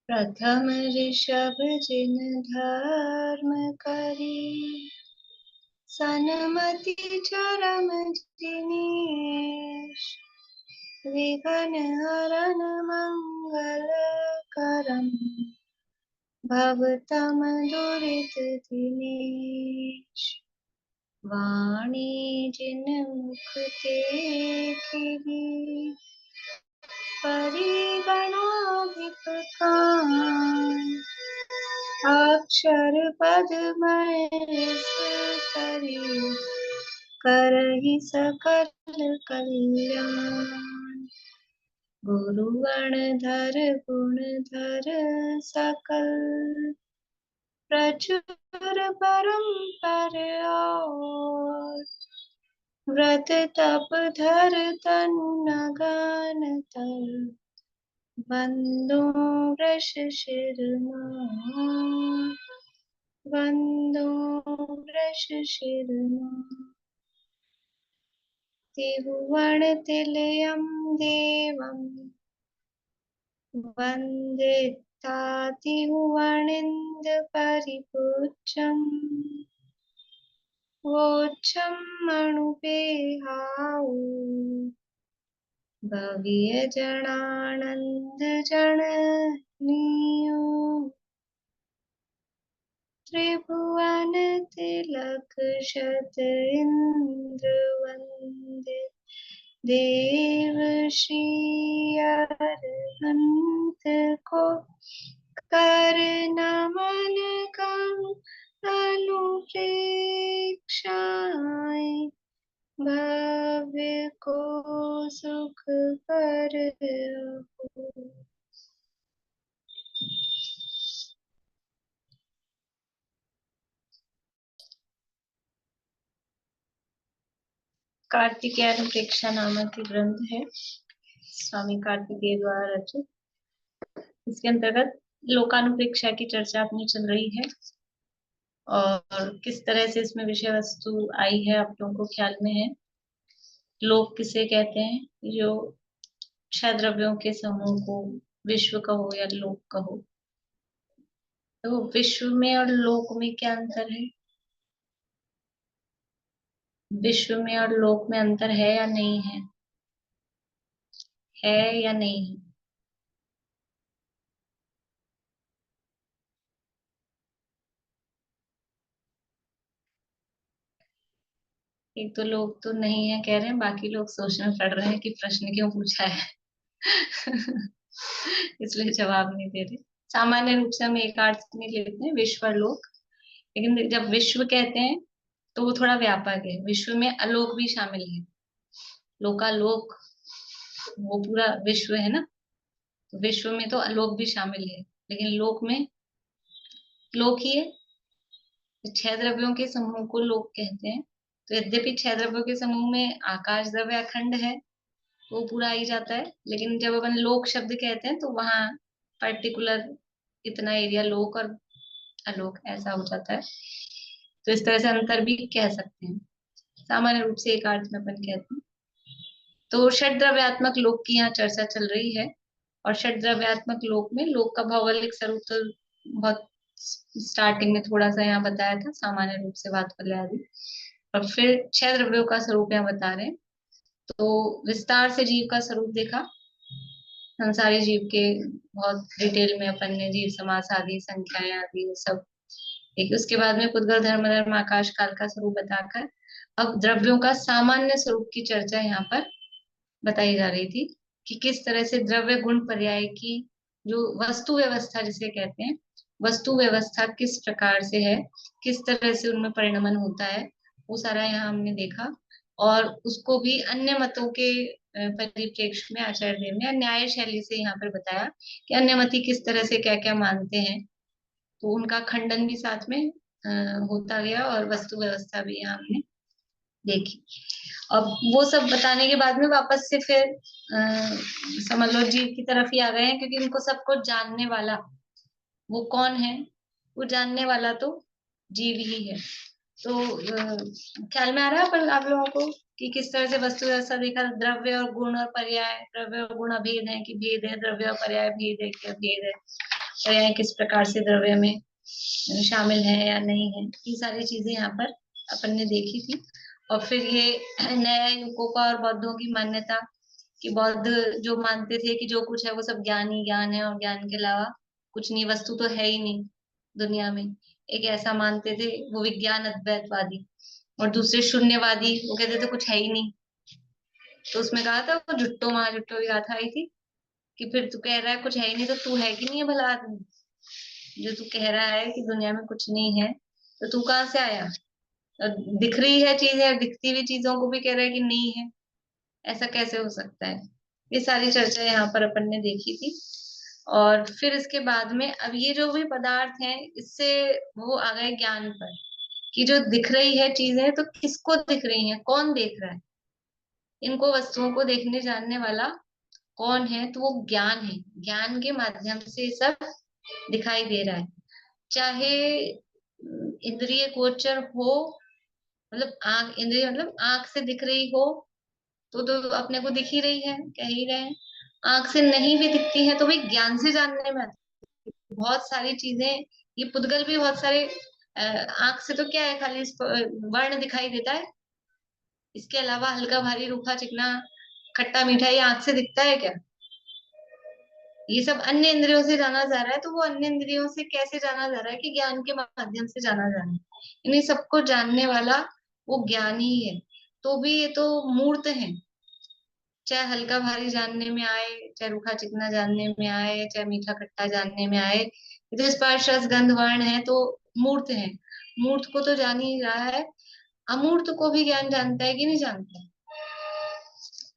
प्रथम ऋषभ जिन धर्म करी, सनमति चरम दिनेश। विघ्न हरन मंगल करम, भवतम दुरित दिनेश। वाणी जिन मुख ते खिली, परिगणाधिपकान। अक्षर पद करी, करहि सकल कल्याण। गुरुगण धर गुण धर सकल, प्रचुर परम्पर और। व्रत तप धर तनु नगन तर, बंदो वृष शिरमान। बंदो वृष शिरमान। त्रिभुवन तिलयम देवम, वंदिता त्रिभुवनिंद परिपूज्यम। वोच्चम मणुपेहाऊ, भव्य जनानंद जननीयो। त्रिभुवन तिलक शत इंद्र वंदित, देव श्री अरहंत को। कर नमन करूं अनुप्रेक्षाएं, भव्य को सुख कर हो। कार्तिकेय अनुप्रेक्षा नामक एक ग्रंथ है, स्वामी कार्तिकेय द्वारा रचित। इसके अंतर्गत लोकानुप्रेक्षा की चर्चा अपनी चल रही है और किस तरह से इसमें विषय वस्तु आई है आप लोगों को ख्याल में है। लोक किसे कहते हैं? जो छह द्रव्यों के समूह को विश्व कहो या लोक कहो। तो विश्व में और लोक में क्या अंतर है? विश्व में और लोक में अंतर है या नहीं है? है या नहीं है? एक तो लोग तो नहीं है कह रहे हैं, बाकी लोग सोचने पड़ रहे हैं कि प्रश्न क्यों पूछा है। इसलिए जवाब नहीं दे रहे। सामान्य रूप से हम एक अर्थ में लेते हैं विश्व और लोक, लेकिन जब विश्व कहते हैं तो वो थोड़ा व्यापक है। विश्व में अलोक भी शामिल है। लोकालोक वो पूरा विश्व है ना, तो विश्व में तो अलोक भी शामिल है, लेकिन लोक में लोक ही है। तो छह द्रव्यों के समूह को लोक कहते हैं। तो यद्यपि छह द्रव्यों के समूह में आकाश द्रव्य अखंड है, वो पूरा आ ही जाता है, लेकिन जब अपन लोक शब्द कहते हैं तो वहां पर्टिकुलर इतना एरिया लोक और अलोक ऐसा हो जाता है। तो इस तरह से अंतर भी कह सकते हैं। सामान्य रूप से एक अर्थ में अपन कहते हैं। तो षड द्रव्यात्मक लोक की यहाँ चर्चा चल रही है। और षड द्रव्यात्मक लोक में लोक का भौगोलिक स्वरूप तो बहुत स्टार्टिंग में थोड़ा सा यहाँ बताया था, सामान्य रूप से बात कर आदि। और फिर छह द्रव्यों का स्वरूप यहाँ बता रहे हैं। तो विस्तार से जीव का स्वरूप देखा, संसारी जीव के बहुत डिटेल में अपन ने जीव समास आदि संख्याएं आदि सब देखी। उसके बाद में पुद्गल धर्म धर्म आकाश काल का स्वरूप बताकर अब द्रव्यों का सामान्य स्वरूप की चर्चा यहाँ पर बताई जा रही थी कि किस तरह से द्रव्य गुण पर्याय की जो वस्तु व्यवस्था जिसे कहते हैं, वस्तु व्यवस्था किस प्रकार से है, किस तरह से उनमें परिणमन होता है, वो सारा यहाँ हमने देखा। और उसको भी अन्य मतों के परिप्रेक्ष्य में आचार्य देव ने न्याय शैली से यहाँ पर बताया कि अन्य मती किस तरह से क्या क्या मानते हैं। तो उनका खंडन भी साथ में होता गया और वस्तु व्यवस्था भी यहाँ हमने देखी। अब वो सब बताने के बाद में वापस से फिर समझ लो जीव की तरफ ही आ गए हैं, क्योंकि उनको सबको जानने वाला वो कौन है? वो जानने वाला तो जीव ही है। तो ख्याल में आ रहा है पर आप लोगों को कि किस तरह से वस्तु व्यवस्था देखा, द्रव्य और गुण और पर्याय, द्रव्य और गुण अभेद है कि भेद है, द्रव्य और पर्याय भेद है क्या भेद है। और यहाँ किस प्रकार से द्रव्य में शामिल है या नहीं है, ये सारी चीजें यहाँ पर अपन ने देखी थी। और फिर ये नया युगों का और बौद्धों की मान्यता कि बौद्ध जो मानते थे कि जो कुछ है वो सब ज्ञान ही ज्ञान है और ज्ञान के अलावा कुछ नहीं, वस्तु तो है ही नहीं दुनिया में, एक ऐसा मानते थे वो विज्ञान अद्वैतवादी। और दूसरे शून्यवादी, वो कहते थे कुछ है ही नहीं। तो उसमें कहा था वो जुट्टो महाजुट्टो की गाथा आई थी कि फिर तू कह रहा है कुछ है ही नहीं, तो तू है कि नहीं है भला आदमी? जो तू कह रहा है कि दुनिया में कुछ नहीं है, तो तू कहाँ से आया? और दिख रही है चीजें, दिखती हुई चीजों को भी कह रहा है कि नहीं है, ऐसा कैसे हो सकता है? ये सारी चर्चा यहाँ पर अपन ने देखी थी। और फिर इसके बाद में अब ये जो भी पदार्थ हैं, इससे वो आ गए ज्ञान पर कि जो दिख रही है चीजें, तो किसको दिख रही है, कौन देख रहा है इनको, वस्तुओं को देखने जानने वाला कौन है? तो वो ज्ञान है। ज्ञान के माध्यम से ये सब दिखाई दे रहा है। चाहे इंद्रिय गोचर हो, मतलब आंख, इंद्रिय मतलब आंख से दिख रही हो तो अपने को दिख ही रही है, कह ही रहे हैं। आंख से नहीं भी दिखती है तो भी ज्ञान से जानने में आती है। बहुत सारी चीजें, ये पुद्गल भी बहुत सारे आंख से तो क्या है, खाली वर्ण दिखाई देता है। इसके अलावा हल्का भारी रूखा चिकना खट्टा मीठा ये आंख से दिखता है क्या? ये सब अन्य इंद्रियों से जाना जा रहा है। तो वो अन्य इंद्रियों से कैसे जाना जा रहा है? कि ज्ञान के माध्यम से जाना जा रहा है। इन्हीं सबको जानने वाला वो ज्ञान ही है। तो भी ये तो मूर्त है, चाहे हल्का भारी जानने में आए, चाहे रूखा चिकना जानने में आए, चाहे मीठा खट्टा जानने में आए, ये तो स्पर्श रस गंध वर्ण है, तो मूर्त है। मूर्त को तो जान ही रहा है, अमूर्त को भी ज्ञान जानता है कि नहीं जानता है?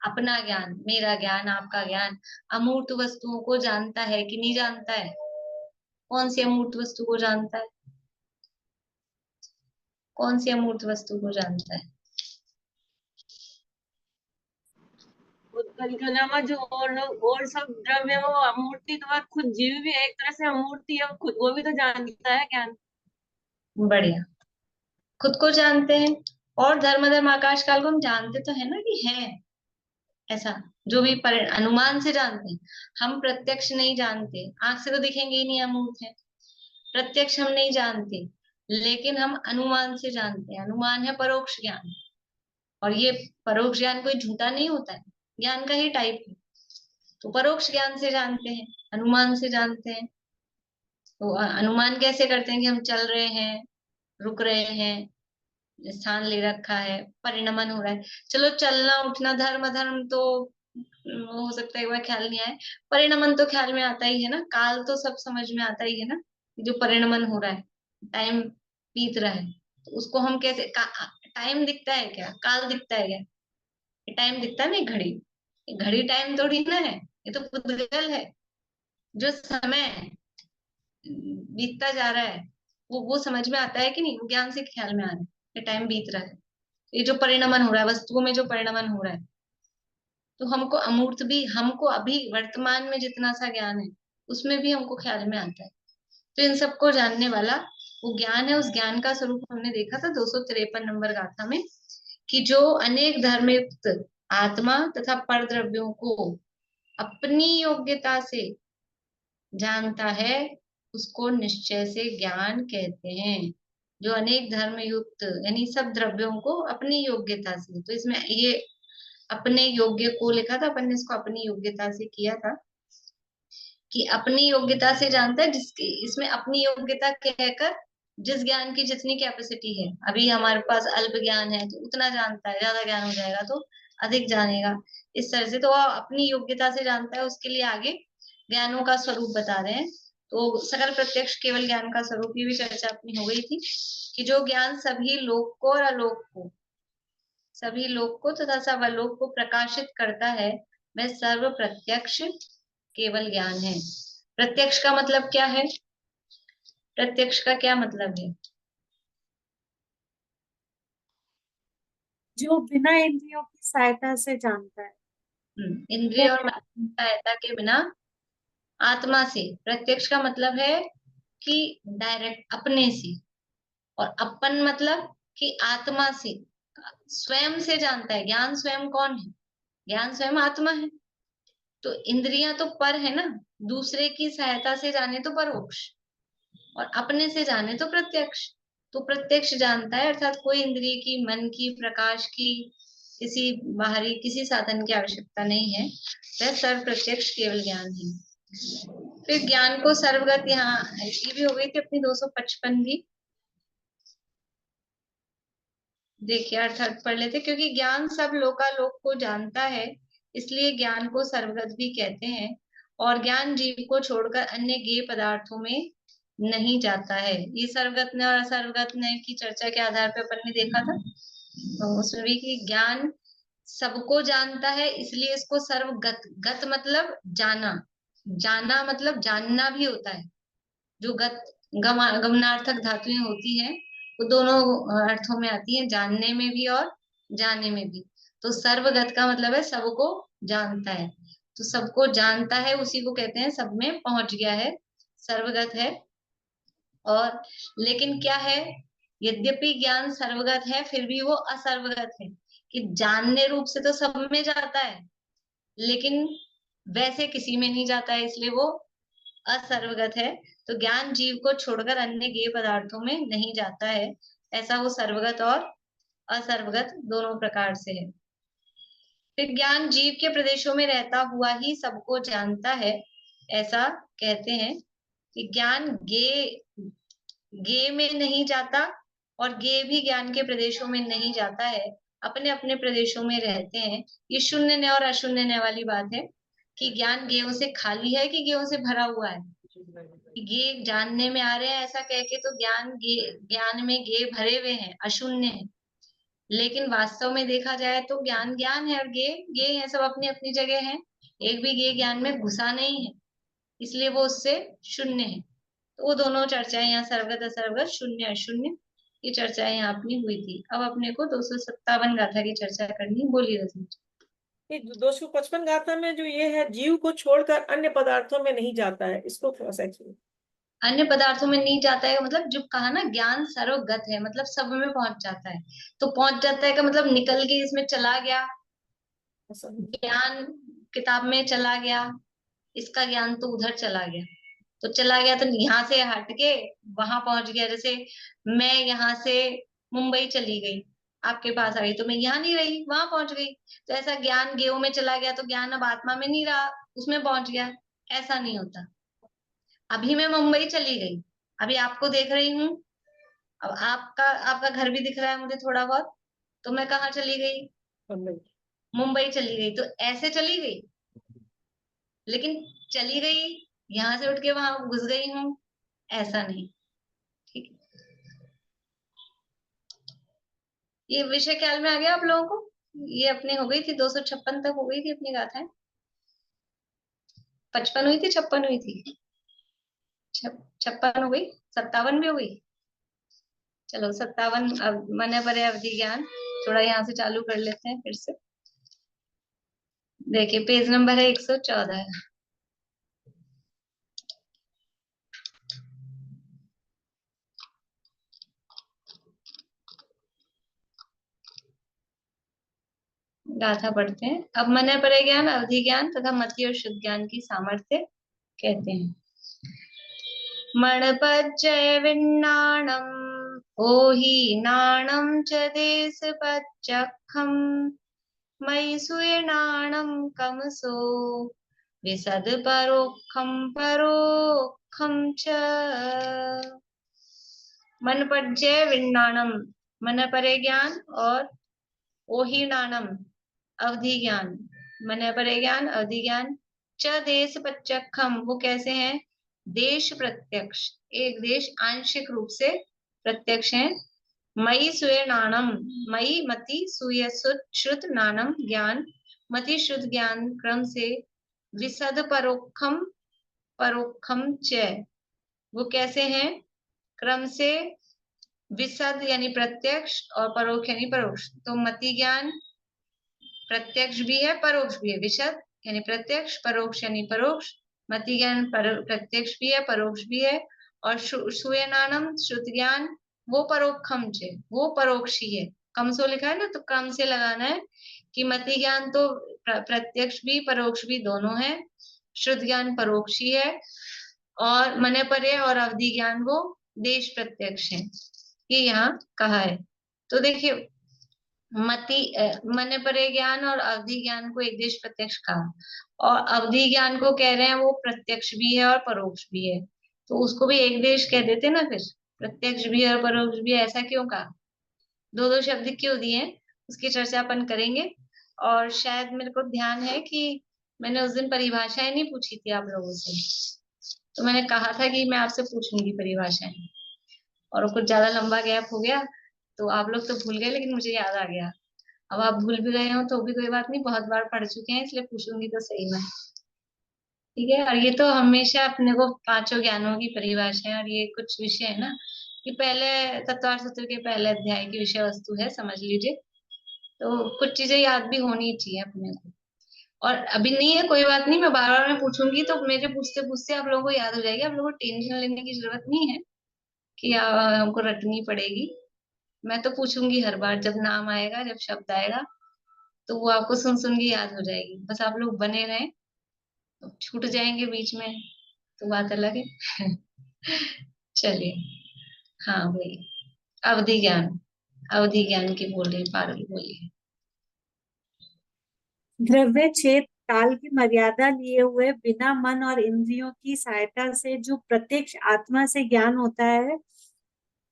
अपना ज्ञान, मेरा ज्ञान, आपका ज्ञान अमूर्त वस्तुओं को जानता है कि नहीं जानता है? कौन सी अमूर्त वस्तु को जानता है? कौन सी अमूर्त वस्तु को जानता है? उत्कल के अलावा जो और सब द्रव्य वो अमूर्ति, तो बात खुद जीव भी एक तरह से अमूर्ति है, वो खुद वो भी तो जानता है ज्ञान। बढ़िया, खुद को जानते हैं। और धर्म धर्म आकाश काल को हम जानते तो है ना कि है ऐसा, जो भी अनुमान से जानते हैं। हम प्रत्यक्ष नहीं जानते, आंख से तो दिखेंगे ही नहीं, अमूर्त है। प्रत्यक्ष हम नहीं जानते, लेकिन हम अनुमान से जानते हैं। अनुमान है परोक्ष ज्ञान। और ये परोक्ष ज्ञान कोई झूठा नहीं होता है, ज्ञान का ही टाइप है। तो परोक्ष ज्ञान से जानते हैं, अनुमान से जानते हैं। तो अनुमान कैसे करते हैं? कि हम चल रहे हैं, रुक रहे हैं, स्थान ले रखा है, परिणमन हो रहा है। चलो चलना उठना धर्म अधर्म तो हो सकता है एक बार ख्याल नहीं आए, परिणमन तो ख्याल में आता ही है ना, काल तो सब समझ में आता ही है ना, कि जो परिणमन हो रहा है, टाइम बीत रहा है। तो उसको हम कैसे टाइम दिखता है क्या, काल दिखता है क्या? टाइम दिखता है नहीं, घड़ी, घड़ी टाइम थोड़ी ना है, ये तो पुद्गल है। जो समय बीतता जा रहा है वो समझ में आता है कि नहीं? वो ज्ञान से ख्याल में आ रहा है कि टाइम बीत रहा है। ये जो परिणमन हो रहा है, वस्तुओं में जो परिणमन हो रहा है, तो हमको अमूर्त भी, हमको अभी वर्तमान में जितना सा ज्ञान है उसमें भी हमको ख्याल में आता है। तो इन सबको जानने वाला वो ज्ञान है। उस ज्ञान का स्वरूप हमने देखा था 253 नंबर गाथा में, कि जो अनेक धर्म युक्त आत्मा तथा पर द्रव्यों को अपनी योग्यता से जानता है, उसको निश्चय से ज्ञान कहते हैं। जो अनेक धर्म युक्त यानी सब द्रव्यों को अपनी योग्यता से, तो इसमें ये अपने योग्य को लिखा था अपन ने, इसको अपनी योग्यता से किया था कि अपनी योग्यता से जानता है। जिसकी इसमें अपनी योग्यता कहकर जिस ज्ञान की जितनी कैपेसिटी है, अभी हमारे पास अल्प ज्ञान है तो उतना जानता है, ज्यादा ज्ञान हो जाएगा तो अधिक जानेगा, इस तरह से। तो वह अपनी योग्यता से जानता है, उसके लिए आगे ज्ञानों का स्वरूप बता रहे हैं। तो सकल प्रत्यक्ष केवल ज्ञान का स्वरूप, ये भी चर्चा अपनी हो गई थी कि जो ज्ञान सभी लोक को और अलोक को, सभी लोक को तथा सब आलोक को प्रकाशित करता है, वह सर्व प्रत्यक्ष केवल ज्ञान है। प्रत्यक्ष का मतलब क्या है? प्रत्यक्ष का क्या मतलब है? जो बिना इंद्रियों की सहायता से जानता है। इंद्रिय और मन की सहायता के बिना आत्मा से। प्रत्यक्ष का मतलब है कि डायरेक्ट अपने से, और अपन मतलब कि आत्मा से, स्वयं से जानता है। ज्ञान स्वयं कौन है? ज्ञान स्वयं आत्मा है। तो इंद्रियां तो पर है ना, दूसरे की सहायता से जाने तो परोक्ष, और अपने से जाने तो प्रत्यक्ष। तो प्रत्यक्ष जानता है, अर्थात कोई इंद्रिय की, मन की, प्रकाश की, किसी बाहरी किसी साधन की आवश्यकता नहीं है। वह सर्व प्रत्यक्ष केवल ज्ञान है। फिर ज्ञान को सर्वगत, यहाँ ये भी हो गई थी अपनी 255 भी। देखिए अर्थात पढ़ लेते, क्योंकि ज्ञान सब लोकालोक को जानता है, इसलिए ज्ञान को सर्वगत भी कहते हैं। और ज्ञान जीव को छोड़कर अन्य ज्ञेय पदार्थों में नहीं जाता है। ये सर्वगत ने और असर्वगत ने की चर्चा के आधार पर अपन ने देखा था, तो उसमें भी कि ज्ञान सबको जानता है, इसलिए इसको सर्वगत, गत मतलब जाना, जाना मतलब जानना भी होता है। जो गत, गमनार्थक धातुएं होती हैं, वो दोनों अर्थों में आती हैं, जानने में भी और जाने में भी। तो सर्वगत का मतलब है सबको जानता है, तो सबको जानता है उसी को कहते हैं सब में पहुंच गया है, सर्वगत है। और लेकिन क्या है, यद्यपि ज्ञान सर्वगत है फिर भी वो असर्वगत है, कि जानने रूप से तो सब में जाता है, लेकिन वैसे किसी में नहीं जाता है, इसलिए वो असर्वगत है। तो ज्ञान जीव को छोड़कर अन्य ज्ञेय पदार्थों में नहीं जाता है, ऐसा वो सर्वगत और असर्वगत दोनों प्रकार से है। फिर ज्ञान जीव के प्रदेशों में रहता हुआ ही सबको जानता है, ऐसा कहते हैं कि ज्ञान ज्ञेय में नहीं जाता, और ज्ञेय भी ज्ञान के प्रदेशों में नहीं जाता है, अपने अपने प्रदेशों में रहते हैं। ये शून्य ने और अशून्य ने वाली बात है, कि ज्ञान ज्ञेयों से खाली है कि ज्ञेयों से भरा हुआ है। ये जानने में आ रहे हैं ऐसा कह के, तो ज्ञान में ज्ञेय भरे हुए हैं, अशून्य है। लेकिन वास्तव में देखा जाए तो ज्ञान ज्ञान है और ज्ञेय ज्ञेय है, सब अपनी अपनी जगह है। एक भी ज्ञेय ज्ञान में घुसा नहीं है, इसलिए वो उससे शून्य है। तो वो दोनों चर्चाएं यहाँ सर्वगत असर्वगत, शून्य अशून्य, ये चर्चाएं यहाँ अपनी हुई थी। अब अपने को 257 गाथा की चर्चा करनी, बोलिए रजनी। ये 255 गाथा में जो ये है, जीव को छोड़कर अन्य पदार्थों में नहीं जाता है, इसको थोड़ा सा एक्सप्लेन। अन्य पदार्थों में नहीं जाता है मतलब, जब कहा ना ज्ञान सर्वगत है मतलब सब में पहुंच जाता है, तो पहुंच जाता है का मतलब निकल के इसमें चला गया, ज्ञान किताब में चला गया, इसका ज्ञान तो उधर चला गया। तो चला गया तो यहाँ से हट के वहां पहुंच गया। जैसे मैं यहाँ से मुंबई चली गई, आपके पास आ गई, तो मैं यहाँ नहीं रही, वहां पहुंच गई। तो ऐसा ज्ञान गेहूं में चला गया तो ज्ञान अब आत्मा में नहीं रहा, उसमें पहुंच गया, ऐसा नहीं होता। अभी मैं मुंबई चली गई, अभी आपको देख रही हूँ, अब आपका आपका घर भी दिख रहा है मुझे थोड़ा बहुत, तो मैं कहाँ चली गई, मुंबई चली गई। तो ऐसे चली गई, लेकिन चली गई यहाँ से उठ के वहां घुस गई हूँ, ऐसा नहीं। ठीक है, ये विषय ख्याल में आ गया आप लोगों को। ये अपनी हो गई थी 256 तक हो गई थी अपनी गाथाएं। 55 हुई थी, 56 हुई थी, 56 हो गई, 57 भी हो गई। चलो 57 अब मन परे अवधि ज्ञान, थोड़ा यहाँ से चालू कर लेते हैं फिर से। देखिए पेज नंबर है 114। गाथा पढ़ते हैं। अब मन परे ज्ञान, अवधि ज्ञान तथा मति और शुद्ध ज्ञान की सामर्थ्य कहते हैं। मणपज्जय विन्नाणम ओहि नाणम च देश पच्चखम मयि सुयनाणम कमसो विशद परोक्षम च। मन पज्जय विन्नाणम, मन परे ज्ञान, और ओहिनाणम अवधि ज्ञान, मन परे ज्ञान अवधि ज्ञान, च देश प्रत्यक्षम वो कैसे हैं, देश प्रत्यक्ष, एक देश आंशिक रूप से प्रत्यक्ष है। मयि सुय नाणम, मयि मति सुय श्रुत नाणम ज्ञान, मति शुद्ध ज्ञान क्रम से, विशद परोक्षम परोक्षम च वो कैसे हैं, क्रम से, विशद यानी प्रत्यक्ष और परोक्ष यानी परोक्ष। तो मति ज्ञान प्रत्यक्ष भी है परोक्ष भी है, विशद यानी प्रत्यक्ष, परोक्ष यानी परोक्ष। मति ज्ञान प्रत्यक्ष भी है परोक्ष भी है। और सुयनानम श्रुत ज्ञान वो परोक्षम चे वो परोक्ष ही है। कम सो लिखा है ना, तो क्रम से लगाना है कि मति ज्ञान तो प्रत्यक्ष भी परोक्ष भी दोनों है। शुद्ध ज्ञान परोक्ष ही है, और मने परे और अवधि ज्ञान वो देश प्रत्यक्ष है, ये यहाँ कहा है। तो देखिए, मने परे ज्ञान और अवधि ज्ञान को एक देश प्रत्यक्ष कहा, और अवधि ज्ञान को कह रहे हैं वो प्रत्यक्ष भी है और परोक्ष भी है, तो उसको भी एक देश कह देते ना। फिर प्रत्यक्ष भी है और परोक्ष भी है, ऐसा क्यों कहा, दो दो शब्द क्यों दिए, उसकी चर्चा अपन करेंगे। और शायद मेरे को ध्यान है कि मैंने उस दिन परिभाषाएं नहीं पूछी थी आप लोगों से, तो मैंने कहा था कि मैं आपसे पूछूंगी परिभाषाएं, और कुछ ज्यादा लंबा गैप हो गया तो आप लोग तो भूल गए, लेकिन मुझे याद आ गया। अब आप भूल भी गए हो तो भी कोई बात नहीं, बहुत बार पढ़ चुके हैं, इसलिए पूछूंगी तो सही में। ठीक है, और ये तो हमेशा अपने को पांचों ज्ञानों की परिभाषा है, और ये कुछ विषय है ना कि पहले तत्वार्थ सूत्र के पहले अध्याय की विषय वस्तु है, समझ लीजिए। तो कुछ चीजें याद भी होनी चाहिए अपने को, और अभी नहीं है कोई बात नहीं, मैं बार बार मैं पूछूंगी तो मेरे पूछते पूछते आप लोगों को याद हो जाएगी, आप लोगों को टेंशन लेने की जरूरत नहीं है कि हमको रटनी पड़ेगी। मैं तो पूछूंगी हर बार, जब नाम आएगा, जब शब्द आएगा, तो वो आपको सुन सुन के याद हो जाएगी, बस आप लोग बने रहें। छूट जाएंगे बीच में तो बात अलग है। चलिए, हाँ वही अवधि ज्ञान, अवधि ज्ञान की बोल रही पारुल, बोलिए। द्रव्य क्षेत्र काल की मर्यादा लिए हुए बिना मन और इंद्रियों की सहायता से जो प्रत्यक्ष आत्मा से ज्ञान होता है,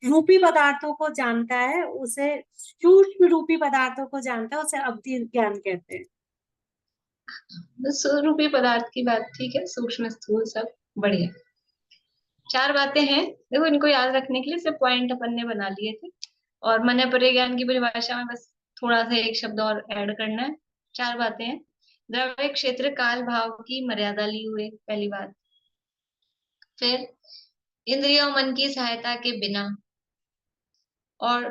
रूपी पदार्थों को जानता है, उसे सूक्ष्म रूपी पदार्थों को जानता है, उसे अवधि ज्ञान कहते हैं। स्वरूपी पदार्थ की बात ठीक है, सूक्ष्म स्थूल सब बढ़िया। चार बातें हैं, देखो इनको याद रखने के लिए सिर्फ पॉइंट अपन ने बना लिए थे, और मन परे ज्ञान की परिभाषा में बस थोड़ा सा एक शब्द और ऐड करना है। चार बातें हैं, द्रव्य क्षेत्र काल भाव की मर्यादा ली हुए, पहली बात। फिर इंद्रियों मन की सहायता के बिना और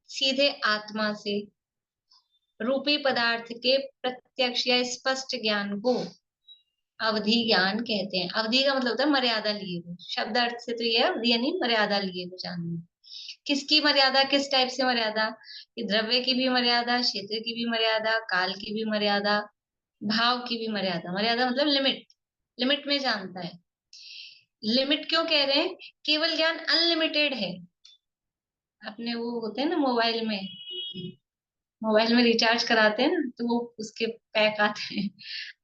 सीधे आत्मा से रूपी पदार्थ के प्रत्यक्ष या स्पष्ट ज्ञान को अवधि ज्ञान कहते हैं। अवधि का मतलब होता है मर्यादा लिए हुए, शब्द अर्थ से तो ये है अवधि यानी मर्यादा लिए हुए जानना। किसकी मर्यादा, किस टाइप से मर्यादा, कि द्रव्य की भी मर्यादा, क्षेत्र की भी मर्यादा, काल की भी मर्यादा, भाव की भी मर्यादा। मर्यादा मतलब लिमिट, लिमिट में जानता है। लिमिट क्यों कह रहे हैं, केवल ज्ञान अनलिमिटेड है। अपने वो होते हैं ना मोबाइल में, मोबाइल में रिचार्ज कराते हैं ना, तो वो उसके पैक आते हैं,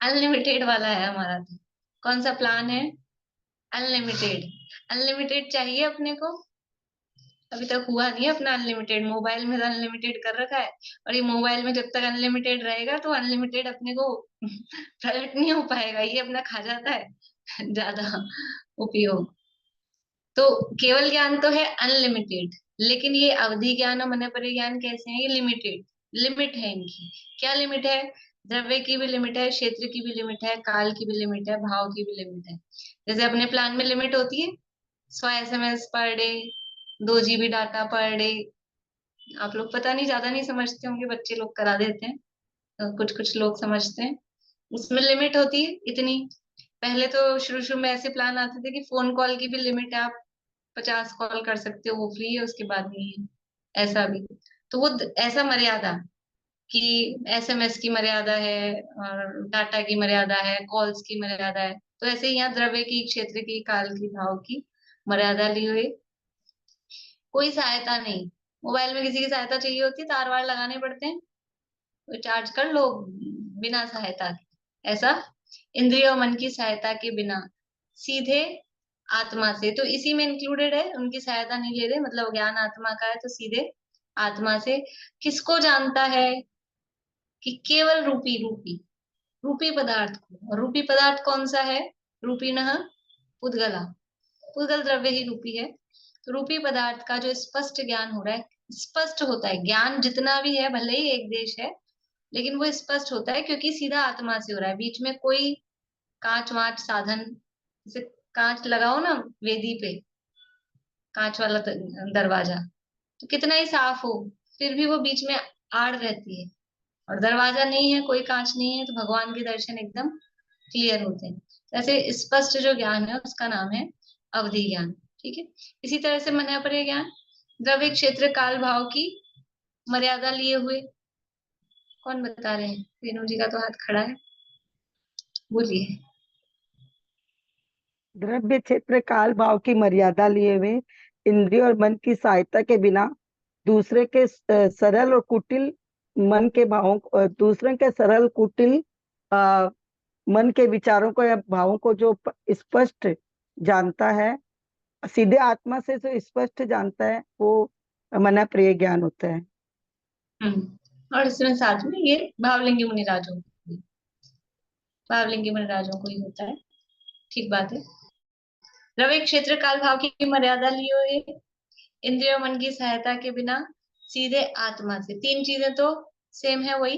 अनलिमिटेड वाला है हमारा। तो कौन सा प्लान है, अनलिमिटेड। अनलिमिटेड चाहिए अपने को, अभी तक हुआ नहीं है अपना अनलिमिटेड। मोबाइल में अनलिमिटेड कर रखा है, और ये मोबाइल में जब तक अनलिमिटेड रहेगा तो अनलिमिटेड अपने को प्रकट नहीं हो पाएगा, ये अपना खा जाता है ज्यादा उपयोग। तो केवल ज्ञान तो है अनलिमिटेड, लेकिन ये अवधि ज्ञान और मन परे ज्ञान कैसे हैं, ये लिमिटेड, लिमिट है इनकी। क्या लिमिट है, द्रव्य की भी लिमिट है, क्षेत्र की भी लिमिट है, काल की भी लिमिट है, भाव की भी लिमिट है। जैसे अपने प्लान में लिमिट होती है 100 SMS per day, 2 GB data per day. आप लोग पता नहीं, ज्यादा नहीं समझते होंगे, बच्चे लोग करा देते हैं, तो कुछ कुछ लोग समझते हैं। उसमें लिमिट होती है इतनी। पहले तो शुरू शुरू में ऐसे प्लान आते थे कि फोन कॉल की भी लिमिट है, आप 50 कॉल कर सकते हो, वो फ्री है, उसके बाद नहीं है, ऐसा भी। तो वो ऐसा मर्यादा कि SMS की मर्यादा है, और डाटा की मर्यादा है, कॉल्स की मर्यादा है। तो ऐसे ही यहाँ द्रव्य की, क्षेत्र की, काल की, भाव की मर्यादा ली हुई। कोई सहायता नहीं, मोबाइल में किसी की सहायता चाहिए होती है, तार वार लगाने पड़ते हैं, तो चार्ज कर लो बिना सहायता के। ऐसा इंद्रिय और मन की सहायता के बिना सीधे आत्मा से, तो इसी में इंक्लूडेड है, उनकी सहायता नहीं ले रहे, मतलब ज्ञान आत्मा का है, तो सीधे आत्मा से किसको जानता है, कि केवल रूपी, रूपी रूपी पदार्थ को। और रूपी पदार्थ कौन सा है, रूपीणः पुद्गला, पुद्गल द्रव्य ही रूपी है। तो रूपी पदार्थ का जो स्पष्ट ज्ञान हो रहा है, स्पष्ट होता है ज्ञान जितना भी है, भले ही एक देश है, लेकिन वो स्पष्ट होता है क्योंकि सीधा आत्मा से हो रहा है। बीच में कोई कांच वाच साधन, जैसे कांच लगाओ ना वेदी पे, कांच वाला दरवाजा, तो कितना ही साफ हो, फिर भी वो बीच में आड़ रहती है। और दरवाजा नहीं है, कोई कांच नहीं है, तो भगवान के दर्शन एकदम क्लियर होते हैं। ऐसे स्पष्ट जो ज्ञान है उसका नाम है अवधि ज्ञान। ठीक है, इसी तरह से मन परे ज्ञान, द्रव्य क्षेत्र काल भाव की मर्यादा लिए हुए। कौन बता रहे हैं? रेणु जी का तो हाथ खड़ा है, बोलिए। द्रव्य क्षेत्र काल भाव की मर्यादा लिए हुए इंद्रिय और मन की सहायता के बिना दूसरे के सरल और कुटिल मन के भावों दूसरे के सरल कुटिल अ, मन के विचारों को या भावों को जो स्पष्ट जानता है, सीधे आत्मा से जो स्पष्ट जानता है, वो मन प्रिय ज्ञान होता है। और इसमें साथ में ये भावलिंगी मुनिराजों को ही होता है। ठीक बात है। द्रव्य क्षेत्र काल भाव की मर्यादा लिए हुए इंद्रिय मन की सहायता के बिना सीधे आत्मा से, तीन चीजें तो सेम है वही।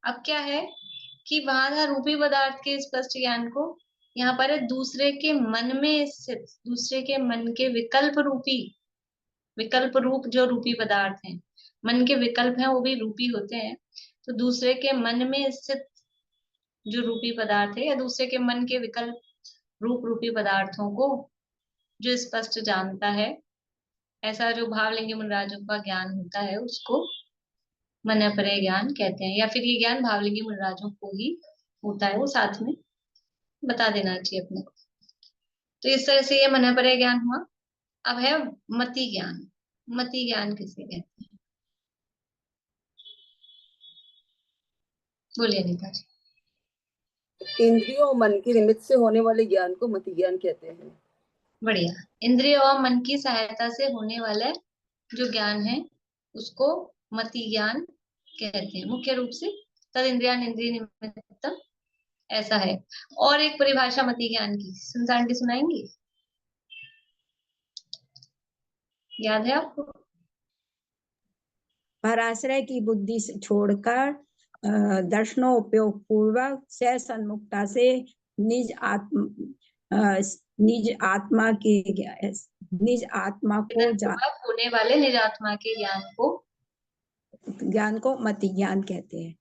अब क्या है कि वहां था रूपी पदार्थ के स्पष्ट ज्ञान को, यहाँ पर है दूसरे के मन में स्थित, दूसरे के मन के विकल्प रूप जो रूपी पदार्थ हैं, मन के विकल्प हैं वो भी रूपी होते हैं। तो दूसरे के मन में स्थित जो रूपी पदार्थ है या दूसरे के मन के विकल्प रूपी पदार्थों को जो स्पष्ट जानता है, ऐसा जो भावलिंगी मुनिराजों का ज्ञान होता है उसको मनपरय ज्ञान कहते हैं। या फिर ये ज्ञान भावलिंगी मुनिराजों को ही होता है, वो साथ में बता देना चाहिए अपने को। तो इस तरह से ये मनपरय ज्ञान हुआ। अब है मति ज्ञान। मति ज्ञान किसे कहते हैं? बोलिए अनीता जी। इंद्रियों और मन के निमित्त से होने वाले ज्ञान को मति ज्ञान कहते हैं। बढ़िया। इंद्रिय और मन की सहायता से होने वाला जो ज्ञान है उसको मति ज्ञान कहते हैं। मुख्य रूप से तद इंद्रियान इंद्रिय निमित्तम, ऐसा है। और एक परिभाषा मति ज्ञान की सुनता आंटी सुनाएंगी? याद है आपको? पराश्रय की बुद्धि से छोड़कर दर्शनोपयोग पूर्वक से सन्मुखता से निज आत्मा को होने वाले निज आत्मा के ज्ञान को मति ज्ञान कहते हैं।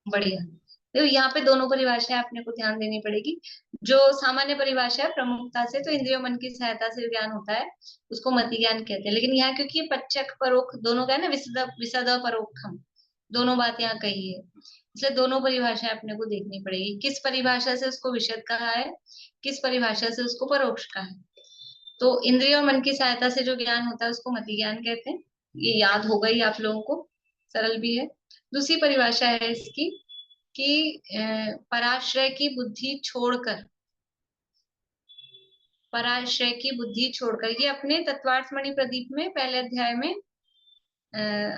बढ़िया। तो यहाँ पे दोनों परिभाषाएं अपने को ध्यान देनी पड़ेगी। जो सामान्य परिभाषा है प्रमुखता से, तो इंद्रियों मन की सहायता से ज्ञान होता है, उसको मति ज्ञान कहते हैं। लेकिन यहाँ क्योंकि प्रत्यक्ष परोक्ष दोनों का है ना, विशद परोक्षम, दोनों बात यहाँ कही है, इसलिए दोनों परिभाषाएं अपने को देखनी पड़ेगी। किस परिभाषा से उसको विशद कहा है, किस परिभाषा से उसको परोक्ष कहा है। तो इंद्रियों मन की सहायता से जो ज्ञान होता है उसको मति ज्ञान कहते हैं। ये याद होगा ही आप लोगों को, सरल भी है। दूसरी परिभाषा है इसकी कि पराश्रय की बुद्धि छोड़कर, ये अपने तत्वार्थमणि प्रदीप में पहले अध्याय में,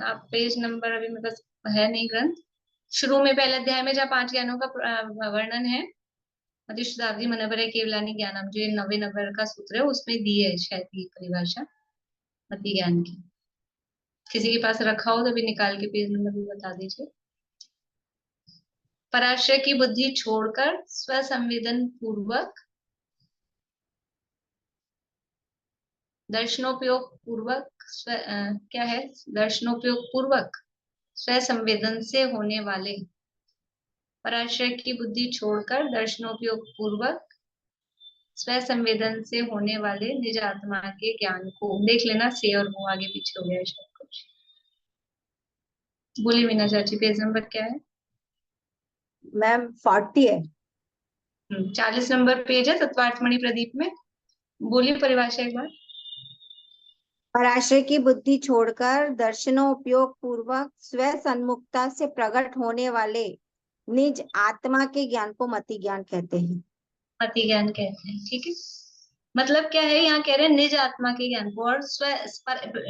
आप पेज नंबर अभी मेरे पास है नहीं ग्रंथ, शुरू में पहले अध्याय में जहाँ 5 ज्ञानों का वर्णन है, अधिशुद्धाब्दी मनपरय केवलानी ज्ञानम, जो 90 नंबर का सूत्र है उसमें दी है शायद ये परिभाषा मति ज्ञान की। किसी के पास रखा हो तो अभी निकाल के पेज नंबर भी बता दीजिए। पराश्रय की बुद्धि छोड़कर स्वसंवेदन पूर्वक दर्शनोपयोग पूर्वक क्या है, दर्शनोपयोग पूर्वक स्वसंवेदन से होने वाले, पराश्रय की बुद्धि छोड़कर दर्शनोपयोग पूर्वक स्वसंवेदन से होने वाले निज आत्मा के ज्ञान को, देख लेना से और वो आगे पीछे हो गया शायद कुछ। बोलिए मीना चाची, पेज नंबर क्या है? मैम 40 है। 40 नंबर पेज है तत्वार्थमणि प्रदीप में। बोलिए परिभाषा एक बार। पराश्रय की बुद्धि छोड़कर दर्शनोपयोग पूर्वक स्व सन्मुखता से प्रकट होने वाले निज आत्मा के ज्ञान को मति ज्ञान कहते हैं। मति ज्ञान कहते हैं, ठीक है। मतलब क्या है, यहाँ कह रहे हैं निज आत्मा के ज्ञान को, और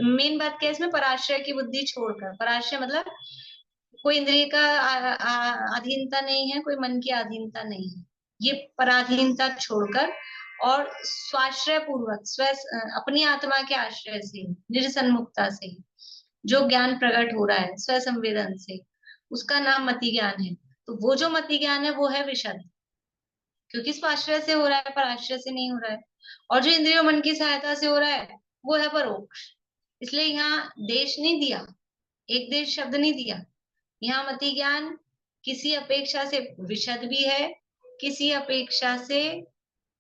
मेन बात क्या है इसमें, पराश्रय की बुद्धि छोड़कर। पराश्रय मतलब कोई इंद्रिय का अधीनता नहीं है, कोई मन की अधीनता नहीं है, ये पराधीनता छोड़कर और स्वाश्रय पूर्वक स्व अपनी आत्मा के आश्रय से, निज सन्मुखता से जो ज्ञान प्रकट हो रहा है स्व संवेदन से, उसका नाम मति ज्ञान है। तो वो जो मति ज्ञान है वो है विशद, क्योंकि स्वाश्रय से हो रहा है, पराश्रय से नहीं हो रहा है। और जो इंद्रियों मन की सहायता से हो रहा है वो है परोक्ष। इसलिए यहाँ देश नहीं दिया, एक देश शब्द नहीं दिया। यहाँ मति ज्ञान किसी अपेक्षा से विशद भी है, किसी अपेक्षा से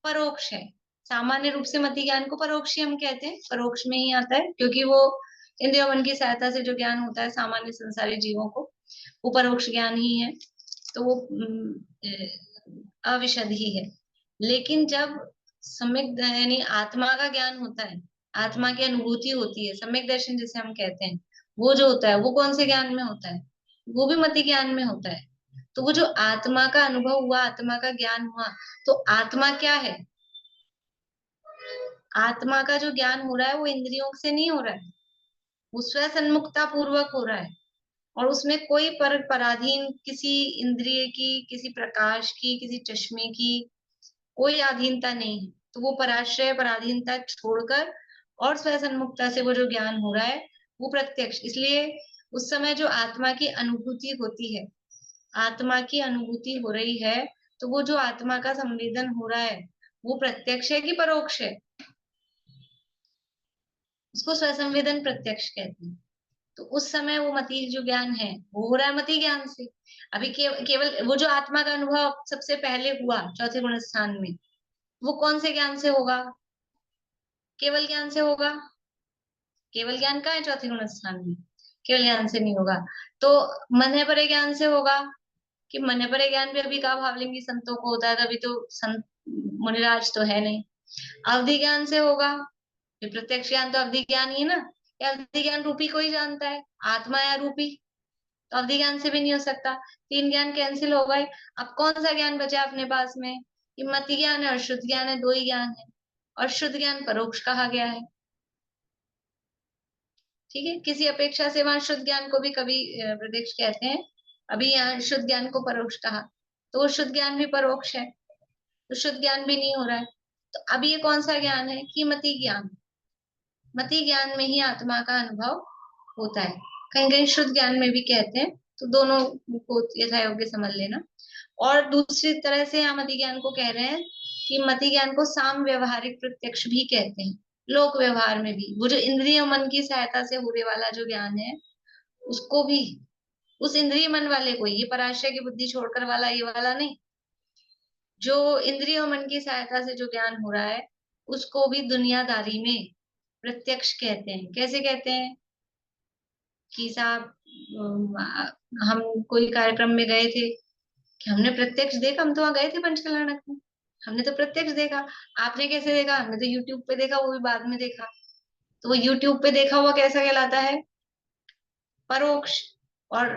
परोक्ष है। सामान्य रूप से मति ज्ञान को परोक्ष हम कहते हैं, परोक्ष में ही आता है, क्योंकि वो इंद्रियों मन की सहायता से जो ज्ञान होता है सामान्य संसारी जीवों को, वो परोक्ष ज्ञान ही है, तो वो अविशद ही है। लेकिन जब सम्यक यानी आत्मा का ज्ञान होता है, आत्मा की अनुभूति होती है, सम्यक दर्शन जिसे हम कहते हैं, वो जो होता है वो कौन से ज्ञान में होता है? वो भी मति ज्ञान में होता है। तो वो जो आत्मा का अनुभव हुआ, आत्मा का ज्ञान हुआ, तो आत्मा क्या है? आत्मा का जो ज्ञान हो रहा है वो इंद्रियों से नहीं हो रहा है, वो स्व सन्मुखता पूर्वक हो रहा है, और उसमें कोई पराधीन किसी इंद्रिय की, किसी प्रकाश की, किसी चश्मे की कोई अधीनता नहीं है। तो वो पराश्रय पराधीनता छोड़कर और स्व सन्मुखता से वो जो ज्ञान हो रहा है वो प्रत्यक्ष। इसलिए उस समय जो आत्मा की अनुभूति होती है, आत्मा की अनुभूति हो रही है, तो वो जो आत्मा का संवेदन हो रहा है वो प्रत्यक्ष है कि परोक्ष है? उसको स्वसंवेदन प्रत्यक्ष कहते हैं। तो उस समय वो मति जो ज्ञान है वो हो रहा है मति ज्ञान से। अभी केवल वो जो आत्मा का अनुभव सबसे पहले हुआ चौथे गुण स्थान में, वो कौन से ज्ञान से होगा? केवल ज्ञान से होगा। केवल ज्ञान कहाँ है? चौथे गुण स्थान में। केवल ज्ञान से नहीं होगा, तो मन परे ज्ञान से होगा। कि मन परे ज्ञान भी अभी का भावलिंगी संतों को होता है, तभी तो संत मुनिराज तो है नहीं। अवधि ज्ञान से होगा। ये प्रत्यक्ष ज्ञान तो अवधि ज्ञान ही है ना, या अवधि ज्ञान रूपी को ही जानता है, आत्मा या रूपी, तो अवधि ज्ञान से भी नहीं हो सकता। 3 ज्ञान कैंसिल हो गए। अब कौन सा ज्ञान बचा अपने पास में? कि मति ज्ञान है और शुद्ध ज्ञान है, 2 ही ज्ञान है, और शुद्ध ज्ञान परोक्ष कहा गया है। ठीक है, किसी अपेक्षा से वहां शुद्ध ज्ञान को भी कभी प्रत्यक्ष कहते हैं, अभी यहाँ शुद्ध ज्ञान को परोक्ष कहा, तो वो शुद्ध ज्ञान भी परोक्ष है, तो शुद्ध ज्ञान भी नहीं हो रहा है। तो अब ये कौन सा ज्ञान है? कि मति ज्ञान। मति ज्ञान में ही आत्मा का अनुभव होता है। कहीं कहीं शुद्ध ज्ञान में भी कहते हैं, तो दोनों को यथायोग्य समझ लेना। और दूसरी तरह से हम मति ज्ञान को कह रहे हैं कि मति ज्ञान को साम व्यवहारिक प्रत्यक्ष भी कहते हैं। लोक व्यवहार में भी वो जो इंद्रिय मन की सहायता से होने वाला जो ज्ञान है, उसको भी, उस इंद्रिय मन वाले को, ये पराशय की बुद्धि छोड़कर वाला ये वाला नहीं, जो इंद्रिय मन की सहायता से जो ज्ञान हो रहा है उसको भी दुनियादारी में प्रत्यक्ष कहते हैं। कैसे कहते हैं? कि साहब हम कोई कार्यक्रम में गए थे कि हमने प्रत्यक्ष देखा, हम तो वहां गए थे पंचकल्याणक में, हमने तो प्रत्यक्ष देखा। आपने कैसे देखा? हमने तो यूट्यूब पे देखा, वो भी बाद में देखा। तो वो यूट्यूब पे देखा हुआ कैसा कहलाता है? परोक्ष। और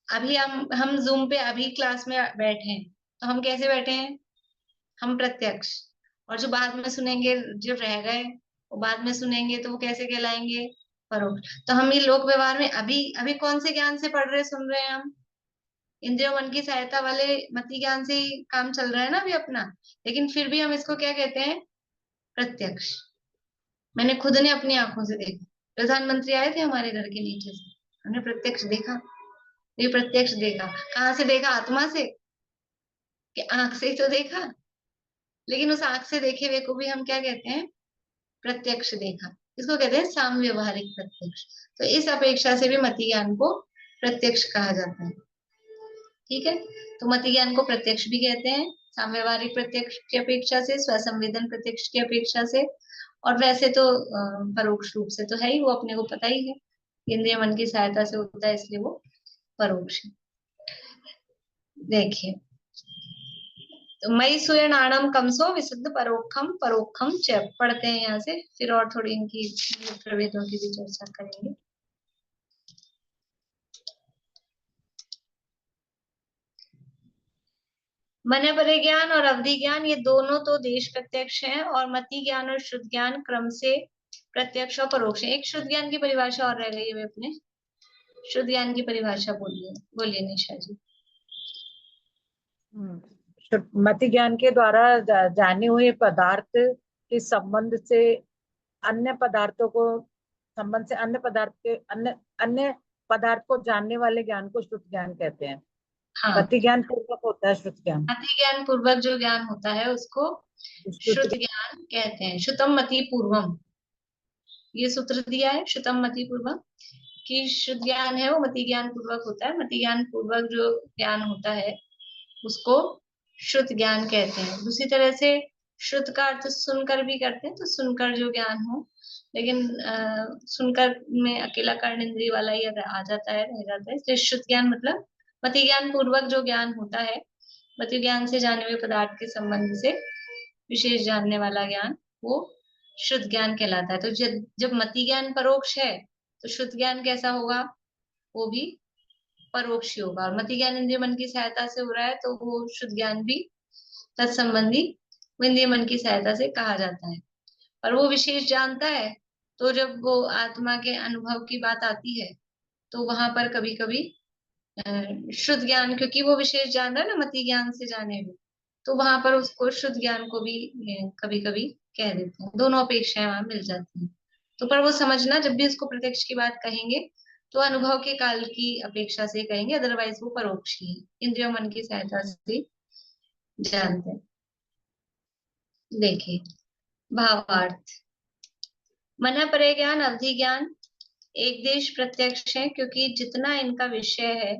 अभी हम जूम पे अभी क्लास में बैठे हैं, तो हम कैसे बैठे हैं? हम प्रत्यक्ष। और जो बाद में सुनेंगे, जो रह गए वो बाद में सुनेंगे, तो वो कैसे कहलाएंगे? परोक्ष। तो हम ये लोक व्यवहार में अभी अभी कौन से ज्ञान से पढ़ रहे सुन रहे हैं हम? इंद्रिय मन की सहायता वाले मति ज्ञान से ही काम चल रहा है ना अभी अपना, लेकिन फिर भी हम इसको क्या कहते हैं? प्रत्यक्ष। मैंने खुद ने अपनी आंखों से देखा, प्रधानमंत्री आए थे हमारे घर के नीचे से, हमने प्रत्यक्ष देखा। ये प्रत्यक्ष देखा, कहाँ से देखा? आत्मा से, कि आंख से ही तो देखा, लेकिन उस आंख से देखे हुए को भी हम क्या कहते हैं? प्रत्यक्ष देखा। इसको कहते हैं साम व्यवहारिक प्रत्यक्ष। तो इस अपेक्षा से भी मति ज्ञान को प्रत्यक्ष कहा जाता है। ठीक है, तो मति ज्ञान को प्रत्यक्ष भी कहते हैं, साम व्यवहारिक प्रत्यक्ष की अपेक्षा से, स्वसंवेदन प्रत्यक्ष की अपेक्षा से। और वैसे तो परोक्ष रूप से तो है ही, वो अपने को पता ही है, इंद्रिय मन की सहायता से होता है, इसलिए वो परोक्ष है। देखिए, तो मई सुयणाणम कमसो विशुद्ध परोक्षम परोक्षम च, पढ़ते हैं यहाँ से, फिर और थोड़ी इनकी प्रभेदों की भी चर्चा करेंगे। मन परे ज्ञान और अवधि ज्ञान ये दोनों तो देश प्रत्यक्ष हैं, और मति ज्ञान और शुद्ध ज्ञान क्रम से प्रत्यक्ष और परोक्ष है। एक शुद्ध ज्ञान की परिभाषा और रह गई है, अपने शुद्ध ज्ञान की परिभाषा बोलिए निशा जी। मति ज्ञान के द्वारा जाने हुए पदार्थ के संबंध से अन्य पदार्थों को, संबंध से अन्य पदार्थ के अन्य पदार्थ को जानने वाले ज्ञान को शुद्ध ज्ञान कहते हैं। हाँ, मति ज्ञान पूर्वक होता है शुद्ध ज्ञान। मति ज्ञान पूर्वक जो ज्ञान होता है उसको शुद्ध ज्ञान कहते हैं। शुतम मति पूर्वम, ये सूत्र दिया है, शुतम मति पूर्वम, कि शुद्ध ज्ञान है वो मति ज्ञान पूर्वक होता है। मति ज्ञान पूर्वक जो ज्ञान होता है उसको शुद्ध ज्ञान कहते हैं। दूसरी तरह से श्रुत का अर्थ सुनकर भी करते हैं, तो सुनकर जो ज्ञान हो, लेकिन सुनकर में अकेला कर्ण इंद्रिय वाला ही आ जाता है, रह जाता है। इसलिए श्रुत ज्ञान मतलब मति ज्ञान पूर्वक जो ज्ञान होता है, मति ज्ञान से जाने हुए पदार्थ के संबंध से विशेष जानने वाला ज्ञान, वो शुद्ध ज्ञान कहलाता है। तो जब मति ज्ञान परोक्ष है, तो शुद्ध ज्ञान कैसा होगा? वो भी परोक्ष ही होगा। और मति ज्ञान इंद्रिय मन की सहायता से हो रहा है, तो वो शुद्ध ज्ञान भी तत्संबंधी इंद्रिय मन की सहायता से कहा जाता है। और वो विशेष जानता है, तो जब वो आत्मा के अनुभव की बात आती है, तो वहां पर कभी कभी शुद्ध ज्ञान, क्योंकि वो विशेष जान रहा है ना मति ज्ञान से जाने हुए, तो वहां पर उसको शुद्ध ज्ञान को भी कभी कभी कह देते हैं। दोनों अपेक्षाएं वहां मिल जाती हैं। तो पर वो समझना, जब भी उसको प्रत्यक्ष की बात कहेंगे तो अनुभव के काल की अपेक्षा से कहेंगे, अदरवाइज वो परोक्ष ही है, इंद्रिय मन की सहायता से जानते हैं। देखिए भावार्थ। मन परे ज्ञान, अवधि ज्ञान एक देश प्रत्यक्ष है, क्योंकि जितना इनका विषय है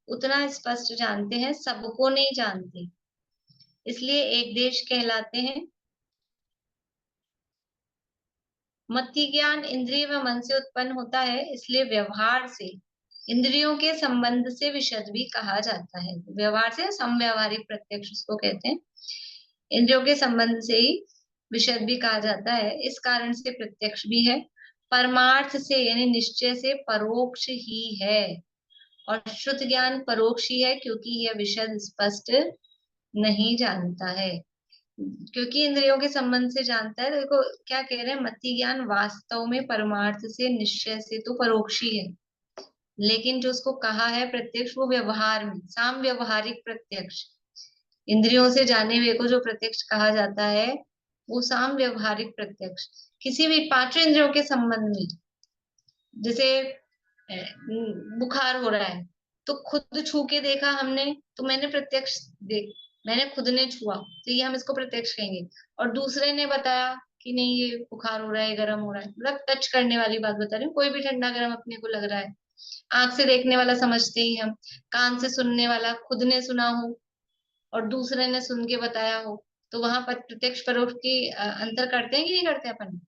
उतना स्पष्ट जानते हैं, सबको नहीं जानते, इसलिए एक देश कहलाते हैं। मति ज्ञान इंद्रिय व मन से उत्पन्न होता है, इसलिए व्यवहार से, इंद्रियों के संबंध से विशद भी कहा जाता है। व्यवहार से समव्यावहारिक प्रत्यक्ष उसको कहते हैं। इंद्रियों के संबंध से ही विशद भी कहा जाता है। इस कारण से प्रत्यक्ष भी है, परमार्थ से यानी निश्चय से परोक्ष ही है। और शुद्ध ज्ञान परोक्ष ही है, क्योंकि यह विशद स्पष्ट नहीं जानता है, क्योंकि इंद्रियों के संबंध से जानता है। तो देखो क्या कह रहे हैं, मति ज्ञान वास्तव में परमार्थ से निश्चय से तो परोक्ष ही है, लेकिन जो उसको कहा है प्रत्यक्ष, वो व्यवहार में साम व्यवहारिक प्रत्यक्ष, इंद्रियों से जाने हुए को जो प्रत्यक्ष कहा जाता है, वो साम व्यवहारिक प्रत्यक्ष किसी भी पांचों इंद्रियों के संबंध में। जैसे बुखार हो रहा है, तो खुद छू के देखा हमने, तो मैंने प्रत्यक्ष मैंने खुद ने छुआ, तो ये हम इसको प्रत्यक्ष कहेंगे। और दूसरे ने बताया कि नहीं ये बुखार हो रहा है, गर्म हो रहा है, मतलब टच करने वाली बात बता रही हूँ। कोई भी ठंडा गर्म अपने को लग रहा है, आंख से देखने वाला समझते ही हम, कान से सुनने वाला खुद ने सुना हो और दूसरे ने सुन के बताया हो, तो वहां पर प्रत्यक्ष परोक्ष की अंतर करते हैं कि नहीं करते अपन?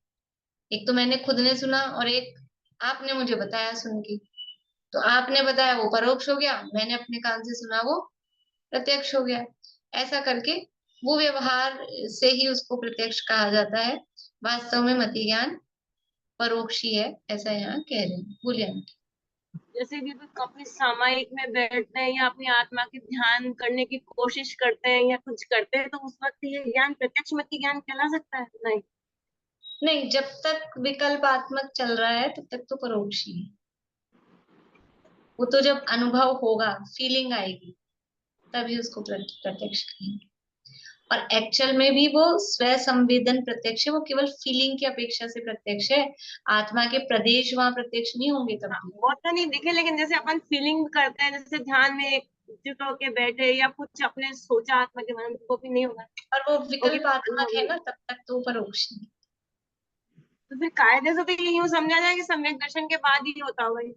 एक तो मैंने खुद ने सुना और एक आपने मुझे बताया सुन के। तो आपने बताया वो परोक्ष हो गया, मैंने अपने कान से सुना वो प्रत्यक्ष हो गया। ऐसा करके वो व्यवहार से ही उसको प्रत्यक्ष कहा जाता है। वास्तव में मति ज्ञान परोक्ष ही है, ऐसा यहाँ कह रहे हैं। बोलिए। जैसे भी अपनी सामायिक में बैठते हैं या अपनी आत्मा के ध्यान करने की कोशिश करते हैं या कुछ करते हैं, तो उस वक्त ये ज्ञान प्रत्यक्ष मति ज्ञान कहला सकता है? नहीं नहीं, जब तक विकल्पात्मक चल रहा है तब तक तो परोक्ष ही है। वो तो जब अनुभव होगा, फीलिंग आएगी, तभी उसको प्रत्यक्ष कहेंगे। और एक्चुअल में भी वो स्व संवेदन प्रत्यक्ष है, वो केवल फीलिंग की अपेक्षा से प्रत्यक्ष है। आत्मा के प्रदेश वहां प्रत्यक्ष नहीं होंगे तब भी। वो तो नहीं दिखे, लेकिन जैसे अपन फीलिंग करते हैं, जैसे ध्यान में एकजुट होके बैठे या कुछ अपने सोचा आत्मा के मन, वो भी नहीं होगा। और वो विकल्पात्मक है ना, तब तक तो परोक्ष है। तो फिर कायदे से तो यूं समझा जाए कि सम्यक दर्शन के बाद ही होता होगा ये।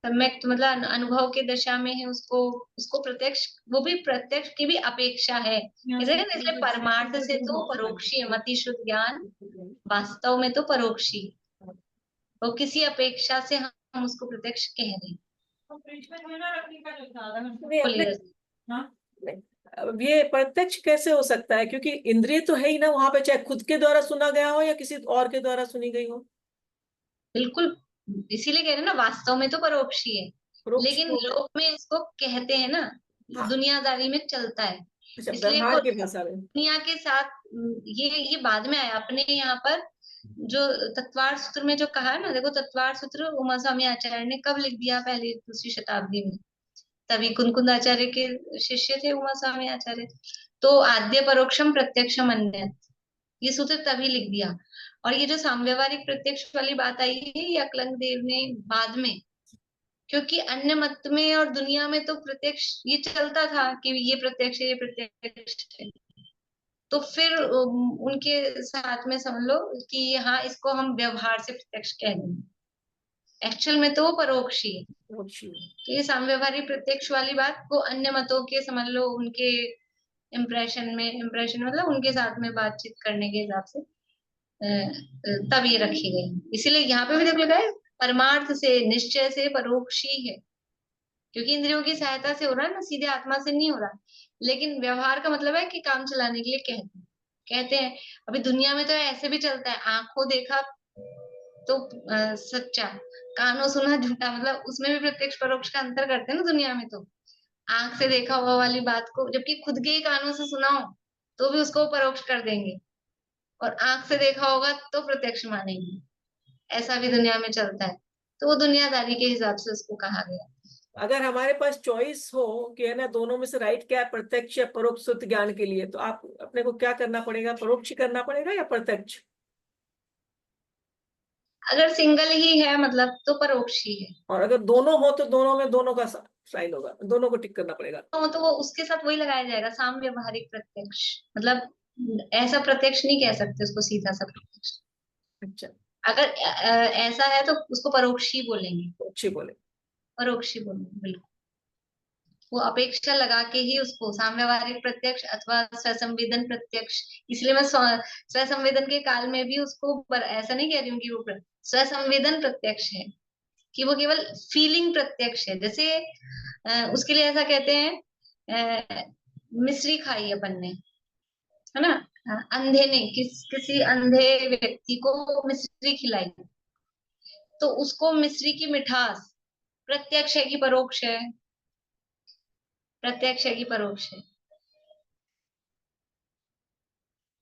सम्यक तो मतलब अनुभव के दशा में है, उसको प्रत्यक्ष, वो भी प्रत्यक्ष की भी अपेक्षा है। इसलिए परमार्थ से तो परोक्ष ही है। मति शुद्ध ज्ञान वास्तव में तो परोक्ष ही, वो किसी अपेक्षा से हम उसको प्रत्यक्ष कह रहे हैं। अब ये प्रत्यक्ष कैसे हो सकता है? क्योंकि इंद्रिय तो है ही ना वहां पे, चाहे खुद के द्वारा सुना गया हो या किसी और के द्वारा सुनी गई हो। बिल्कुल, इसीलिए कह रहे हैं ना, वास्तव में तो परोक्ष ही है, लेकिन लोक में इसको कहते हैं ना, हाँ। दुनियादारी में चलता है, अच्छा, इसलिए व्यवहार वो की भाषा में दुनिया के साथ ये बाद में आया। अपने यहाँ पर जो तत्वार्थ सूत्र में जो कहा है ना, देखो तत्वार्थ सूत्र उमा स्वामी आचार्य ने कब लिख दिया? पहली दूसरी शताब्दी में। तभी कुंद आचार्य के शिष्य थे उमा स्वामी आचार्य। तो आद्य परोक्षम प्रत्यक्षम अन्यत्, ये सूत्र तभी लिख दिया। और ये जो साम्यवारिक प्रत्यक्ष वाली बात आई है, ये अकलंग देव ने बाद में, क्योंकि अन्य मत में और दुनिया में तो प्रत्यक्ष ये चलता था कि ये प्रत्यक्ष है, ये प्रत्यक्ष है। तो फिर उनके साथ में समझ लो कि हाँ, इसको हम व्यवहार से प्रत्यक्ष कह देंगे, एक्चुअल में तो वो परोक्ष ही है। तो ये साम्यवारी प्रत्यक्ष वाली बात को अन्य मतों के समझ लो, उनके इम्प्रेशन मतलब उनके साथ में बातचीत करने के हिसाब से तब ये रखी गई। इसीलिए यहाँ पे भी देख लगा है, परमार्थ से, निश्चय से, परोक्षी है, क्योंकि इंद्रियों की सहायता से हो रहा है ना, सीधे आत्मा से नहीं हो रहा। लेकिन व्यवहार का मतलब है कि काम चलाने के लिए कहते हैं। अभी दुनिया में तो ऐसे भी चलता है, आंखों देखा तो सच्चा, कानों सुना झूठा, मतलब उसमें भी प्रत्यक्ष परोक्ष का अंतर करते हैं ना दुनिया में। तो आंख से देखा हुआ वाली बात को जबकि खुद के ही कानों से सुना हो तो भी उसको परोक्ष कर देंगे, और आंख से देखा होगा तो प्रत्यक्ष मानेंगे। ऐसा भी दुनिया में चलता है, तो वो दुनियादारी के हिसाब से उसको कहा गया। अगर हमारे पास चॉइस हो कि है ना दोनों में से राइट क्या है, प्रत्यक्ष या परोक्ष शुद्ध ज्ञान के लिए, तो आप अपने को क्या करना पड़ेगा, परोक्ष करना पड़ेगा या प्रत्यक्ष? अगर सिंगल ही है मतलब तो परोक्ष ही है, और अगर दोनों हो तो दोनों में दोनों का साइन होगा, दोनों को टिक करना पड़ेगा। तो वो उसके साथ वही लगाया जाएगा, साम व्यवहारिक प्रत्यक्ष। मतलब ऐसा प्रत्यक्ष नहीं कह सकते उसको सीधा सा प्रत्यक्ष। अच्छा, अगर ऐसा है तो उसको परोक्ष ही बोलेंगे, अच्छी बोले, परोक्ष ही बोलेंगे, बिल्कुल। वो अपेक्षा लगा के ही उसको साम्यवहारिक प्रत्यक्ष अथवा स्वसंवेदन प्रत्यक्ष। इसलिए मैं स्वसंवेदन के काल में भी उसको ऐसा नहीं कह रही हूँ कि वो स्वसंवेदन प्रत्यक्ष है, कि वो केवल फीलिंग प्रत्यक्ष है। जैसे उसके लिए ऐसा कहते हैं, मिश्री खाई अपन ने, है ना, अंधे ने किसी अंधे व्यक्ति को मिश्री खिलाई, तो उसको मिश्री की मिठास प्रत्यक्ष है कि परोक्ष है? प्रत्यक्ष है कि परोक्ष है?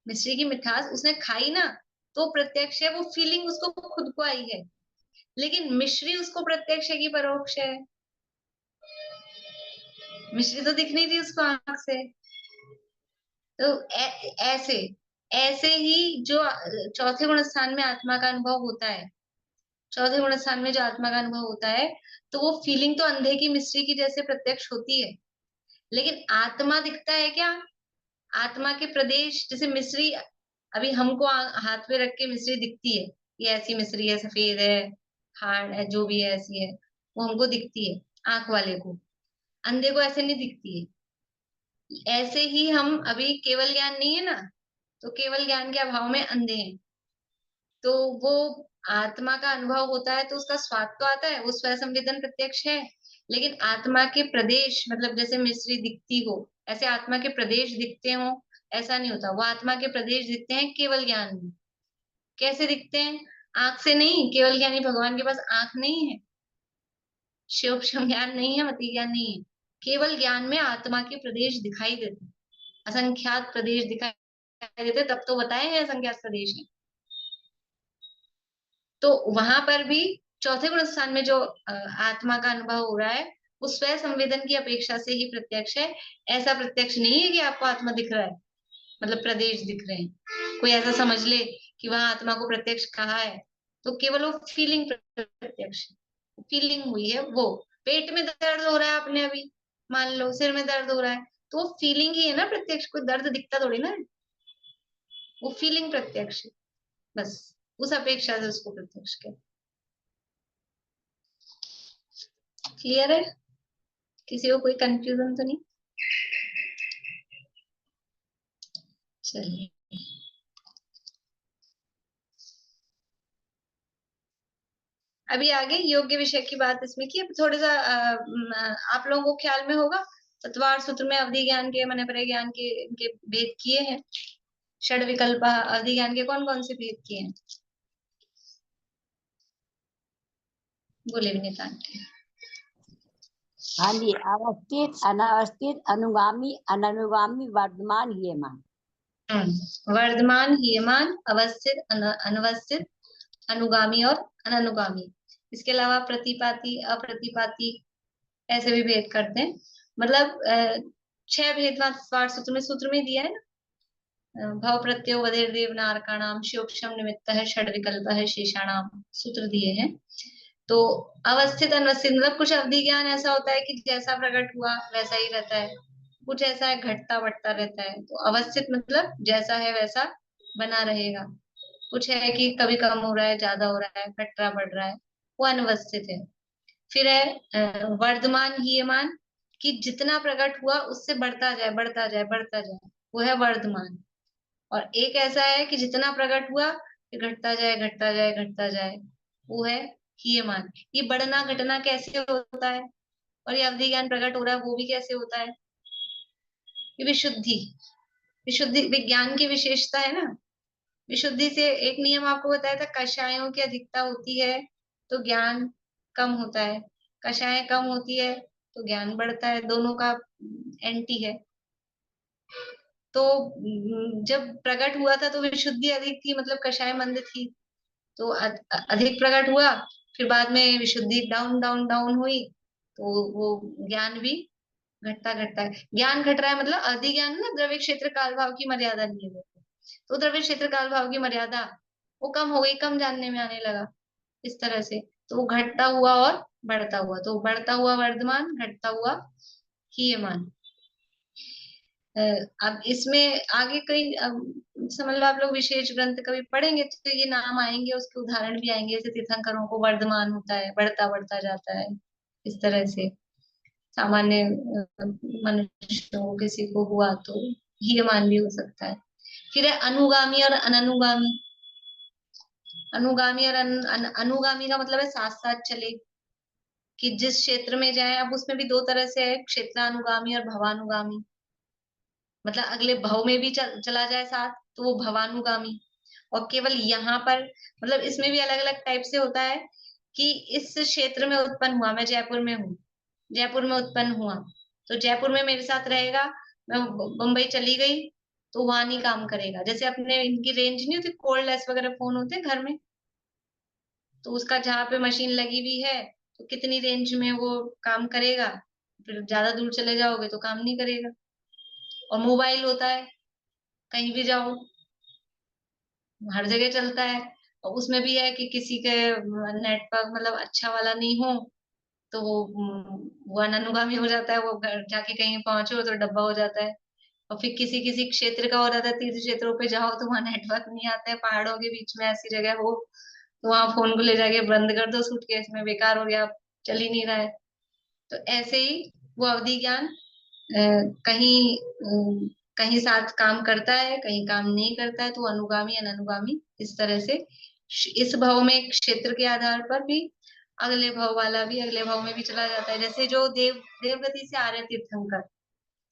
मिश्री की मिठास उसने खाई ना, तो प्रत्यक्ष है, वो फीलिंग उसको खुद को आई है। लेकिन मिश्री उसको प्रत्यक्ष है कि परोक्ष है? मिश्री तो दिख नहीं रही उसको आंख से। तो ऐसे ऐसे ही जो चौथे गुण स्थान में आत्मा का अनुभव होता है, चौथे गुण स्थान में जो आत्मा का अनुभव होता है, तो वो फीलिंग तो अंधे की मिश्री की जैसे प्रत्यक्ष होती है, लेकिन आत्मा दिखता है क्या? आत्मा के प्रदेश, जैसे मिश्री अभी हमको हाथ पे रख के मिश्री दिखती है, ये ऐसी मिश्री है, सफेद है, हार्ड है, जो भी है ऐसी है, वो हमको दिखती है आंख वाले को। अंधे को ऐसे नहीं दिखती है। ऐसे ही हम अभी केवल ज्ञान नहीं है ना, तो केवल ज्ञान के अभाव में अंधे हैं, तो वो आत्मा का अनुभव होता है तो उसका स्वाद तो आता है, वो स्वसंवेदन प्रत्यक्ष है। लेकिन आत्मा के प्रदेश, मतलब जैसे मिश्री दिखती हो ऐसे आत्मा के प्रदेश दिखते हो, ऐसा नहीं होता। वो आत्मा के प्रदेश दिखते हैं केवल ज्ञान में। कैसे दिखते हैं? आंख से नहीं। केवल ज्ञानी भगवान के पास आंख नहीं है, शिवोपम ज्ञान नहीं है, मति ज्ञान नहीं है। केवल ज्ञान में आत्मा के प्रदेश दिखाई देते, असंख्यात प्रदेश दिखाई देते, तब तो बताए हैं असंख्यात प्रदेश है। तो वहां पर भी चौथे गुण स्थान में जो आत्मा का अनुभव हो रहा है, वो स्वयं संवेदन की अपेक्षा से ही प्रत्यक्ष है। ऐसा प्रत्यक्ष नहीं है कि आपको आत्मा दिख रहा है, मतलब प्रदेश दिख रहे हैं। कोई ऐसा समझ ले कि वहां आत्मा को प्रत्यक्ष कहा है, तो केवल वो फीलिंग प्रत्यक्ष, फीलिंग हुई है। वो पेट में दर्द हो रहा है आपने अभी, मान लो सिर में दर्द हो रहा है, तो वो फीलिंग ही है ना प्रत्यक्ष। कोई दर्द दिखता थोड़ी ना है, वो फीलिंग प्रत्यक्ष है, बस उस अपेक्षा से उसको प्रत्यक्ष कहते। क्लियर है? किसी को कोई कंफ्यूजन तो नहीं? चलिए, अभी आगे योग्य विषय की बात इसमें की। थोड़ा सा आप लोगों को ख्याल में होगा, चतुर्थ सूत्र में अवधि ज्ञान के, मन परे ज्ञान के इनके भेद किए हैं। षड विकल्प अवधि ज्ञान के कौन कौन से भेद किए हैं? बोले विनीता आंटी। हाँ जी, अवस्थित, अनावस्थित, अनुगामी, अननुगामी, वर्धमान, हीयमान। वर्धमान, हीयमान, अवस्थित, अनवस्थित, अनुगामी और अननुगामी। इसके अलावा प्रतिपाती, अप्रतिपाती, ऐसे भी भेद करते हैं। मतलब 6 भेद सूत्र में दिया है ना। भव प्रत्ययो वधेर देवनारकाणाम, शिवक्षम निमित्त है, षड विकल्प है, शेषाणाम, सूत्र दिए हैं। तो अवस्थित अनवस्थित मतलब कुछ अवधि ज्ञान ऐसा होता है कि जैसा प्रकट हुआ वैसा ही रहता है, कुछ ऐसा है घटता बढ़ता रहता है। तो अवस्थित मतलब जैसा है वैसा बना रहेगा। कुछ है कि कभी कम हो रहा है, ज्यादा हो रहा है, घट रहा बढ़ रहा है, वो अनवस्थित है। फिर है वर्धमान, हीयमान, कि जितना प्रकट हुआ उससे बढ़ता जाए बढ़ता जाए बढ़ता जाए, वो है वर्धमान। और एक ऐसा है कि जितना प्रकट हुआ फिर घटता जाए घटता जाए घटता जाए, वो है हीयमान। ये बढ़ना घटना कैसे होता है, और ये अवधि ज्ञान प्रकट हो रहा है वो भी कैसे होता है? ये विशुद्धि, विशुद्धि विज्ञान की विशेषता है ना। विशुद्धि से एक नियम आपको बताया था, कषायों की अधिकता होती है तो ज्ञान कम होता है, कषाय कम होती है तो ज्ञान बढ़ता है, दोनों का एंटी है। तो जब प्रकट हुआ था तो विशुद्धि अधिक थी, मतलब कषाय मंद थी, तो अधिक प्रकट हुआ, फिर बाद में विशुद्धि डाउन डाउन डाउन हुई, तो वो ज्ञान भी घटता घटता है। ज्ञान घट रहा है मतलब अधि ज्ञान ना, द्रव्य क्षेत्र काल भाव की मर्यादा लिए हुए, तो द्रव्य क्षेत्र काल भाव की मर्यादा वो कम हो गई, कम जानने में आने लगा इस तरह से। तो वो घटता हुआ और बढ़ता हुआ, तो बढ़ता हुआ वर्धमान, घटता हुआ हीयमान। अब इसमें आगे कई समझ लो आप लोग विशेष ग्रंथ कभी पढ़ेंगे तो ये नाम आएंगे, उसके उदाहरण भी आएंगे, जैसे तीर्थंकरों को वर्धमान होता है, बढ़ता बढ़ता जाता है, इस तरह से। सामान्य मनुष्य को किसी को हुआ तो हीयमान भी हो सकता है। फिर है अनुगामी और अननुगामी। अनुगामी और अनुगामी का मतलब है साथ साथ चले, कि जिस क्षेत्र में जाए। अब उसमें भी दो तरह से है, क्षेत्रानुगामी और भवानुगामी। मतलब अगले भव में भी चला जाए साथ तो वो भवानुगामी। और केवल यहाँ पर मतलब इसमें भी अलग अलग टाइप से होता है कि इस क्षेत्र में उत्पन्न हुआ, मैं जयपुर में हूँ, जयपुर में उत्पन्न हुआ तो जयपुर में मेरे साथ रहेगा, मैं बम्बई चली गई तो वहां नहीं काम करेगा। जैसे अपने इनकी रेंज नहीं होती, कोल्डलेस वगैरह फोन होते हैं घर में, तो उसका जहाँ पे मशीन लगी हुई है तो कितनी रेंज में वो काम करेगा, फिर ज्यादा दूर चले जाओगे तो काम नहीं करेगा। और मोबाइल होता है, कहीं भी जाओ हर जगह चलता है, और उसमें भी है कि किसी के नेटवर्क मतलब अच्छा वाला नहीं हो तो वो अननुगामी हो जाता है, वो घर जाके कहीं पहुंचो तो डब्बा हो जाता है। और फिर किसी किसी क्षेत्र का हो जाता है, तीर्थ क्षेत्रों पे जाओ तो वहां नेटवर्क नहीं आता है, पहाड़ों के बीच में ऐसी जगह हो तो वहां फोन को ले जाके बंद कर दो सूटकेस में, बेकार हो गया, चल ही नहीं रहा है। तो ऐसे ही वो अवधि ज्ञान कहीं कहीं साथ काम करता है, कहीं काम नहीं करता है, तो अनुगामी अननुगामी इस तरह से। इस भाव में क्षेत्र के आधार पर भी अगले भाव वाला भी अगले भाव में भी चला जाता है। जैसे जो देवगति से आ रहे हैं तीर्थंकर,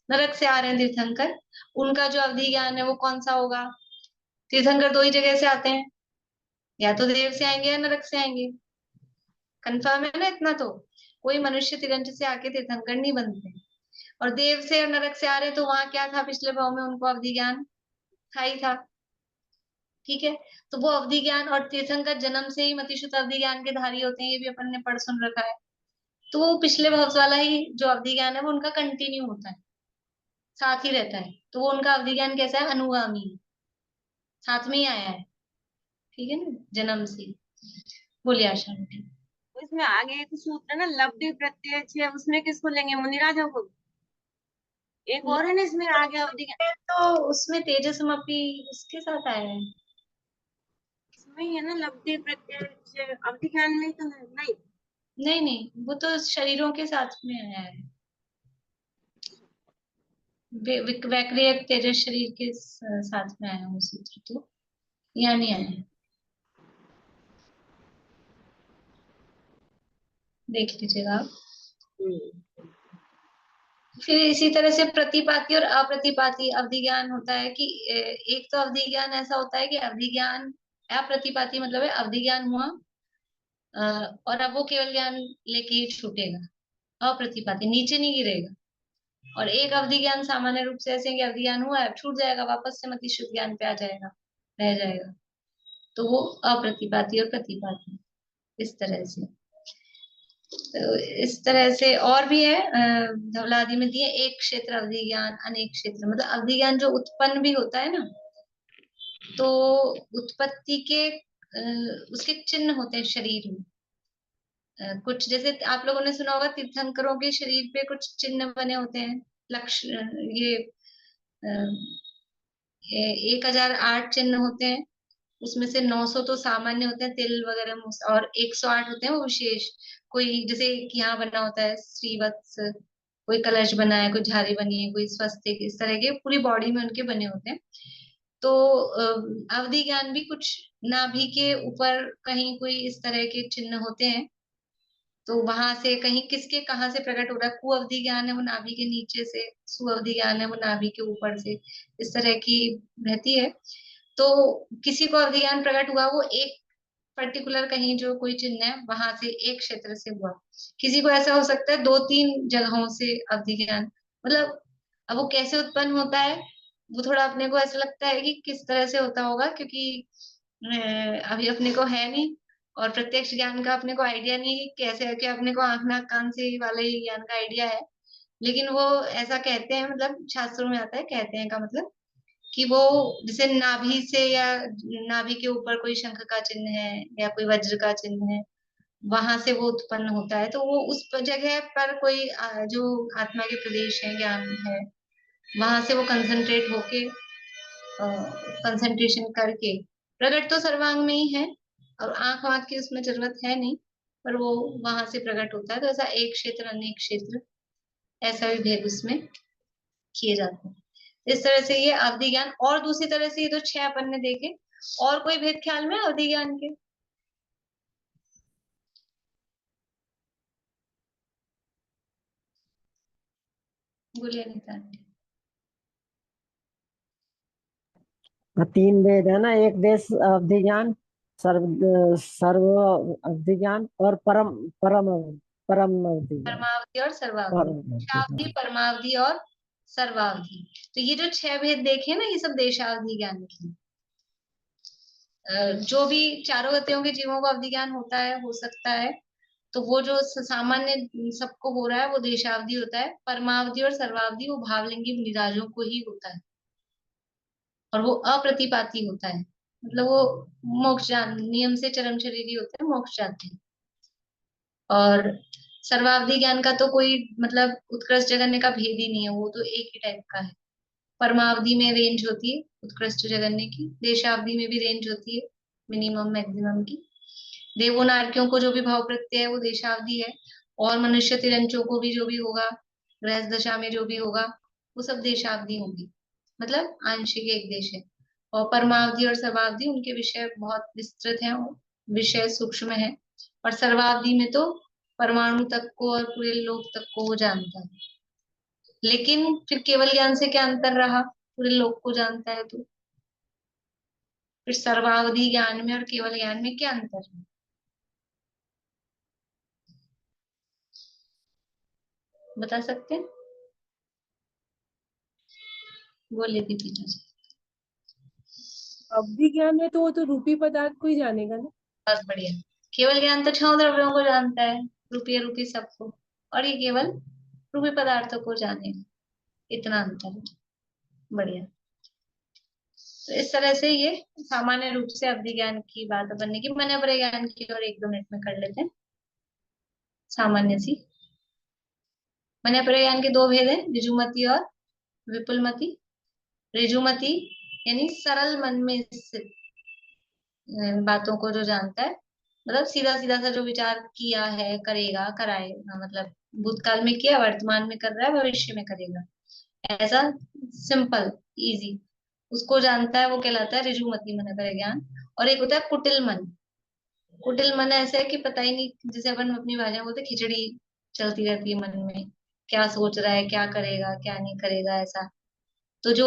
नरक से आ रहे हैं तीर्थंकर, उनका जो अवधि ज्ञान है वो कौन सा होगा? तीर्थंकर दो ही जगह से आते हैं, या तो देव से आएंगे या नरक से आएंगे। कंफर्म है ना इतना? तो कोई मनुष्य तिरंज से आके तीर्थंकर नहीं बनते। और देव से और नरक से आ रहे तो वहां क्या था? पिछले भाव में उनको अवधि ज्ञान था ही था। ठीक है, तो वो अवधि ज्ञान और तीर्थंकर जन्म से ही मतिशुद्ध अवधि ज्ञान के धारी होते हैं, ये भी अपन ने पढ़ सुन रखा है। तो वो पिछले भाव वाला ही जो अवधि ज्ञान है वो उनका कंटिन्यू होता है, साथ ही रहता है, तो वो उनका अवधि ज्ञान कैसा है? अनुगामी, साथ में ही आया है। ठीक है ना, जन्म से। बोलिए आशा बेटी। इसमें आगे एक सूत्र है ना, लब्धि प्रत्यय है, उसमें किसको लेंगे? मुनिराजों को। एक और है ना इसमें आगे अवधि ज्ञान, तो उसमें तेजसमपि उसके साथ आया है। इसमें ही है ना लब्धि प्रत्यय, अवधि ज्ञान में तो नहीं। नहीं नहीं, वो तो शरीरों के साथ में आया है, वैक्रिय तेजस शरीर के साथ में आया वो सूत्र, तो यहाँ नहीं आया है, देख लीजिएगा आप। फिर इसी तरह से प्रतिपाती और अप्रतिपाती अवधि ज्ञान होता है कि एक तो अवधि ज्ञान ऐसा होता है कि अवधि ज्ञान अप्रतिपाती मतलब है अवधि ज्ञान हुआ और अब वो केवल ज्ञान लेके ही छूटेगा, अप्रतिपाती नीचे नहीं गिरेगा। और एक अवधि ज्ञान सामान्य रूप से ऐसे कि अवधि ज्ञान हुआ है, छूट जाएगा, वापस से मति शुद्ध ज्ञान पे आ जाएगा, रह जाएगा, तो वो अप्रतिपाती और प्रतिपाती इस तरह से। तो इस तरह से और भी है, धवला आदि में दिए एक क्षेत्र अवधि ज्ञान, अनेक क्षेत्र मतलब अवधि ज्ञान जो उत्पन्न भी होता है ना, तो उत्पत्ति के उसके चिन्ह होते हैं शरीर में। कुछ जैसे आप लोगों ने सुना होगा तीर्थंकरों के शरीर पे कुछ चिन्ह बने होते हैं, लक्ष्य ये 1008 चिन्ह होते हैं, उसमें से 900 तो सामान्य होते हैं तिल वगैरह, और 108 होते हैं वो विशेष। कोई जैसे यहाँ बना होता है श्रीवत्स, कोई कलश बना है, कोई झारी बनी है, कोई स्वस्तिक, इस तरह के पूरी बॉडी में उनके बने होते हैं। तो अवधि ज्ञान भी कुछ नाभि के ऊपर कहीं कोई इस तरह के चिन्ह होते हैं, तो वहां से कहीं किसके कहाँ से प्रकट हो रहा है। कुअवधि ज्ञान है वो नाभि के नीचे से, सुअवधि ज्ञान है वो नाभि के ऊपर से, इस तरह की रहती है। तो किसी को अवधि ज्ञान प्रकट हुआ वो एक पर्टिकुलर कहीं जो कोई चिन्ह है वहां से एक क्षेत्र से हुआ। किसी को ऐसा हो सकता है 2-3 जगहों से अवधि ज्ञान, मतलब अब वो कैसे उत्पन्न होता है वो थोड़ा अपने को ऐसा लगता है कि किस तरह से होता होगा, क्योंकि अभी अपने को है नहीं और प्रत्यक्ष ज्ञान का अपने को आइडिया नहीं है कि कैसे है, कि अपने को आंख नाक कान से वाले ही ज्ञान का आइडिया है। लेकिन वो ऐसा कहते हैं, मतलब शास्त्रों में आता है, कहते हैं का मतलब कि वो जैसे नाभि से या नाभि के ऊपर कोई शंख का चिन्ह है या कोई वज्र का चिन्ह है, वहां से वो उत्पन्न होता है। तो वो उस जगह पर कोई जो आत्मा के प्रदेश है, ज्ञान है, वहां से वो कंसंट्रेट होके कंसंट्रेशन करके, प्रकट तो सर्वांग में ही है और आंख वाँख की उसमें जरूरत है नहीं, पर वो वहां से प्रकट होता है। तो ऐसा एक क्षेत्र अनेक क्षेत्र, ऐसा भी भेद उसमें किए जाते हैं। इस तरह से ये अवधि ज्ञान। और दूसरी तरह से ये तो 6 अपन ने देखे, और कोई भेद ख्याल में अवधि ज्ञान के? बोलिए अनीता आंटी। 3 वेद है ना, एक देश अवधि ज्ञान, सर्व अवधि ज्ञान और परम परम परम अवधि ज्ञान। परमावधि और सर्वावधि, देशावधि, परमावधि और सर्वावधि। तो ये जो 6 भेद देखे ना, ये सब देशावधि ज्ञान की। जो भी चारों गतियों के जीवों को अवधि ज्ञान होता है, हो सकता है, तो वो जो सामान्य सबको हो रहा है वो देशावधि होता है। परमावधि और सर्वावधि वो भावलिंगी निराजों को ही होता है और वो अप्रतिपाती होता है, मतलब वो मोक्ष जान नियम से चरम शरीरी होते हैं, मोक्ष जाते हैं। और सर्वावधि ज्ञान का तो कोई मतलब उत्कृष्ट जगन्य का भेद ही नहीं है, वो तो एक ही टाइप का है। परमावधि में रेंज होती है उत्कृष्ट जगन्य की, देशावधि में भी रेंज होती है मिनिमम मैक्सिमम की। देवो नारकियों को जो भी भाव प्रत्यय है वो देशावधि है, और मनुष्य तिरंचों को भी जो भी होगा गृहस्थ दशा में जो भी होगा वो सब देशावधि होगी, मतलब आंशिक एक देश है। और परमावधि और सर्वावधि उनके विषय बहुत विस्तृत हैं, विषय सूक्ष्म है। और सर्वावधि में तो परमाणु तक को और पूरे लोक तक को वो जानता है। लेकिन फिर केवल ज्ञान से क्या अंतर रहा, पूरे लोक को जानता है तो फिर सर्वावधि ज्ञान में और केवल ज्ञान में क्या अंतर है? बता सकते हैं? बोलिए दीपिका जी। अवधि ज्ञान में तो वो तो रूपी पदार्थ को ही जानेगा ना। बहुत बढ़िया। केवल ज्ञान तो 6 द्रव्यों को जानता है, रूपी रूपी सबको, और ये केवल रूपी पदार्थों को जानेगा, इतना अंतर है। बढ़िया। तो इस तरह से ये सामान्य रूप से अवधि ज्ञान की बात बनने की, मन अपरे ज्ञान की और 1-2 मिनट में कर लेते हैं सामान्य सी। मन अपरे ज्ञान के 2 भेद हैं, ऋजुमति और विपुलमति। ऋजुमति यानी सरल मन में स्थित बातों को जो जानता है, मतलब सीधा सीधा सा जो विचार किया है करेगा कराएगा, मतलब भूतकाल में किया, वर्तमान में कर रहा है, भविष्य में करेगा, ऐसा सिंपल इजी, उसको जानता है, वो कहलाता है ऋजुमति मन पर ज्ञान। और एक होता है कुटिल मन। कुटिल मन ऐसे है कि पता ही नहीं, जैसे अपन अपनी भाषा में बोलते खिचड़ी चलती रहती है मन में, क्या सोच रहा है, क्या करेगा क्या नहीं करेगा, ऐसा। तो जो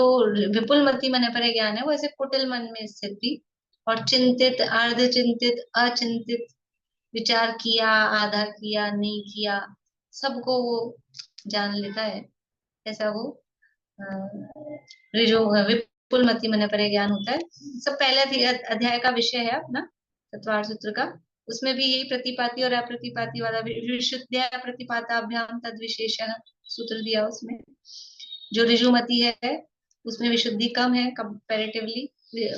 विपुलमति मन पर ज्ञान है वो ऐसे कुटिल मन में स्थित भी, और चिंतित, अर्ध चिंतित, अचिंतित, विचार किया, आधा किया, नहीं किया, सबको वो जान लेता है, ऐसा वो विपुलमति मन पर ज्ञान होता है। सब पहले अध्याय का विषय है अपना चतुर्थ सूत्र का, उसमें भी यही प्रतिपाती और अप्रतिपाती वाला विशुद्ध प्रतिपाताभ्याम तद विशेष सूत्र दिया। उसमें जो ऋजुमति है उसमें विशुद्धि कम है कंपैरेटिवली,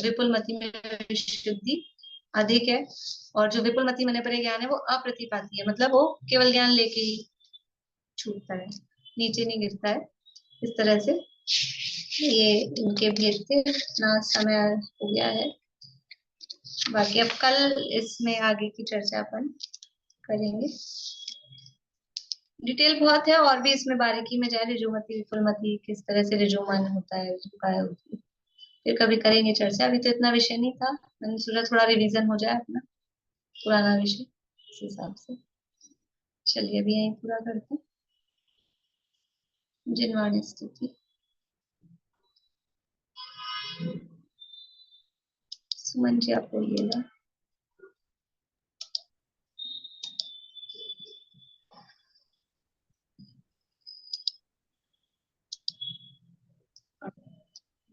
विपुलमति में विशुद्धि अधिक है। और जो विपुलमति मन पर ज्ञान है वो अप्रतिपाती है, मतलब वो केवल ज्ञान लेके ही छूटता है, नीचे नहीं गिरता है। इस तरह से ये इनके भेद थे। इतना समय हो गया है, बाकी अब कल इसमें आगे की चर्चा अपन करेंगे। डिटेल बहुत है, और भी इसमें बारीकी में जाए, ऋजुमती विफलमती किस तरह से ऋजुमान होता है, ऋजुकाय होती है, फिर कभी करेंगे चर्चा। अभी तो इतना विषय नहीं था, मैंने सोचा थोड़ा रिवीजन हो जाए अपना पुराना विषय, इस हिसाब से। चलिए अभी यहीं पूरा करते हैं। जिनवाणी स्थिति। सुमन जी आप बोलिएगा।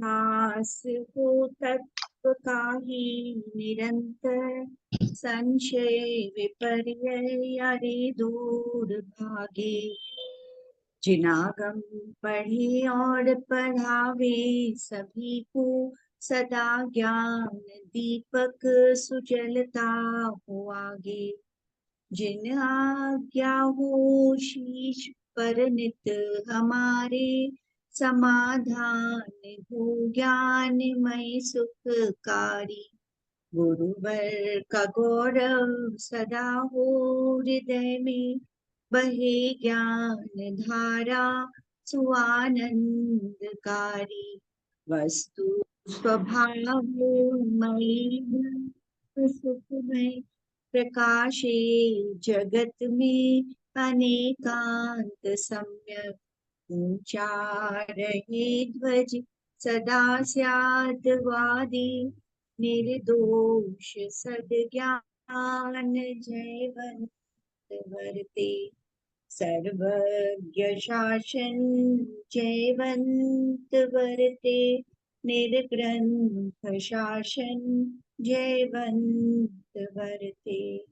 नास हो तत्व का ही निरंतर, संशय विपर्य दूर भागे। जिनागम पढ़े और पढ़ावे सभी को, सदा ज्ञान दीपक सुजलता हो आगे। जिन आज्ञा हो शीश पर नित हमारे, समाधान हो ज्ञानमय सुखकारी। गुरुवर का गौरव सदा हो हृदय में, बहे ज्ञान धारा सुआनंदकारी। वस्तु स्वभावमयी सुखमय, प्रकाशे जगत में अनेकांत सम्यक। ऊंचा रहे ध्वज सदा स्याद्वादी, निर्दोष सद्ज्ञान जयवंत वर्ते। सर्वज्ञ शासन जयवंत वर्ते, निर्ग्रंथ शासन जयवंत वर्ते।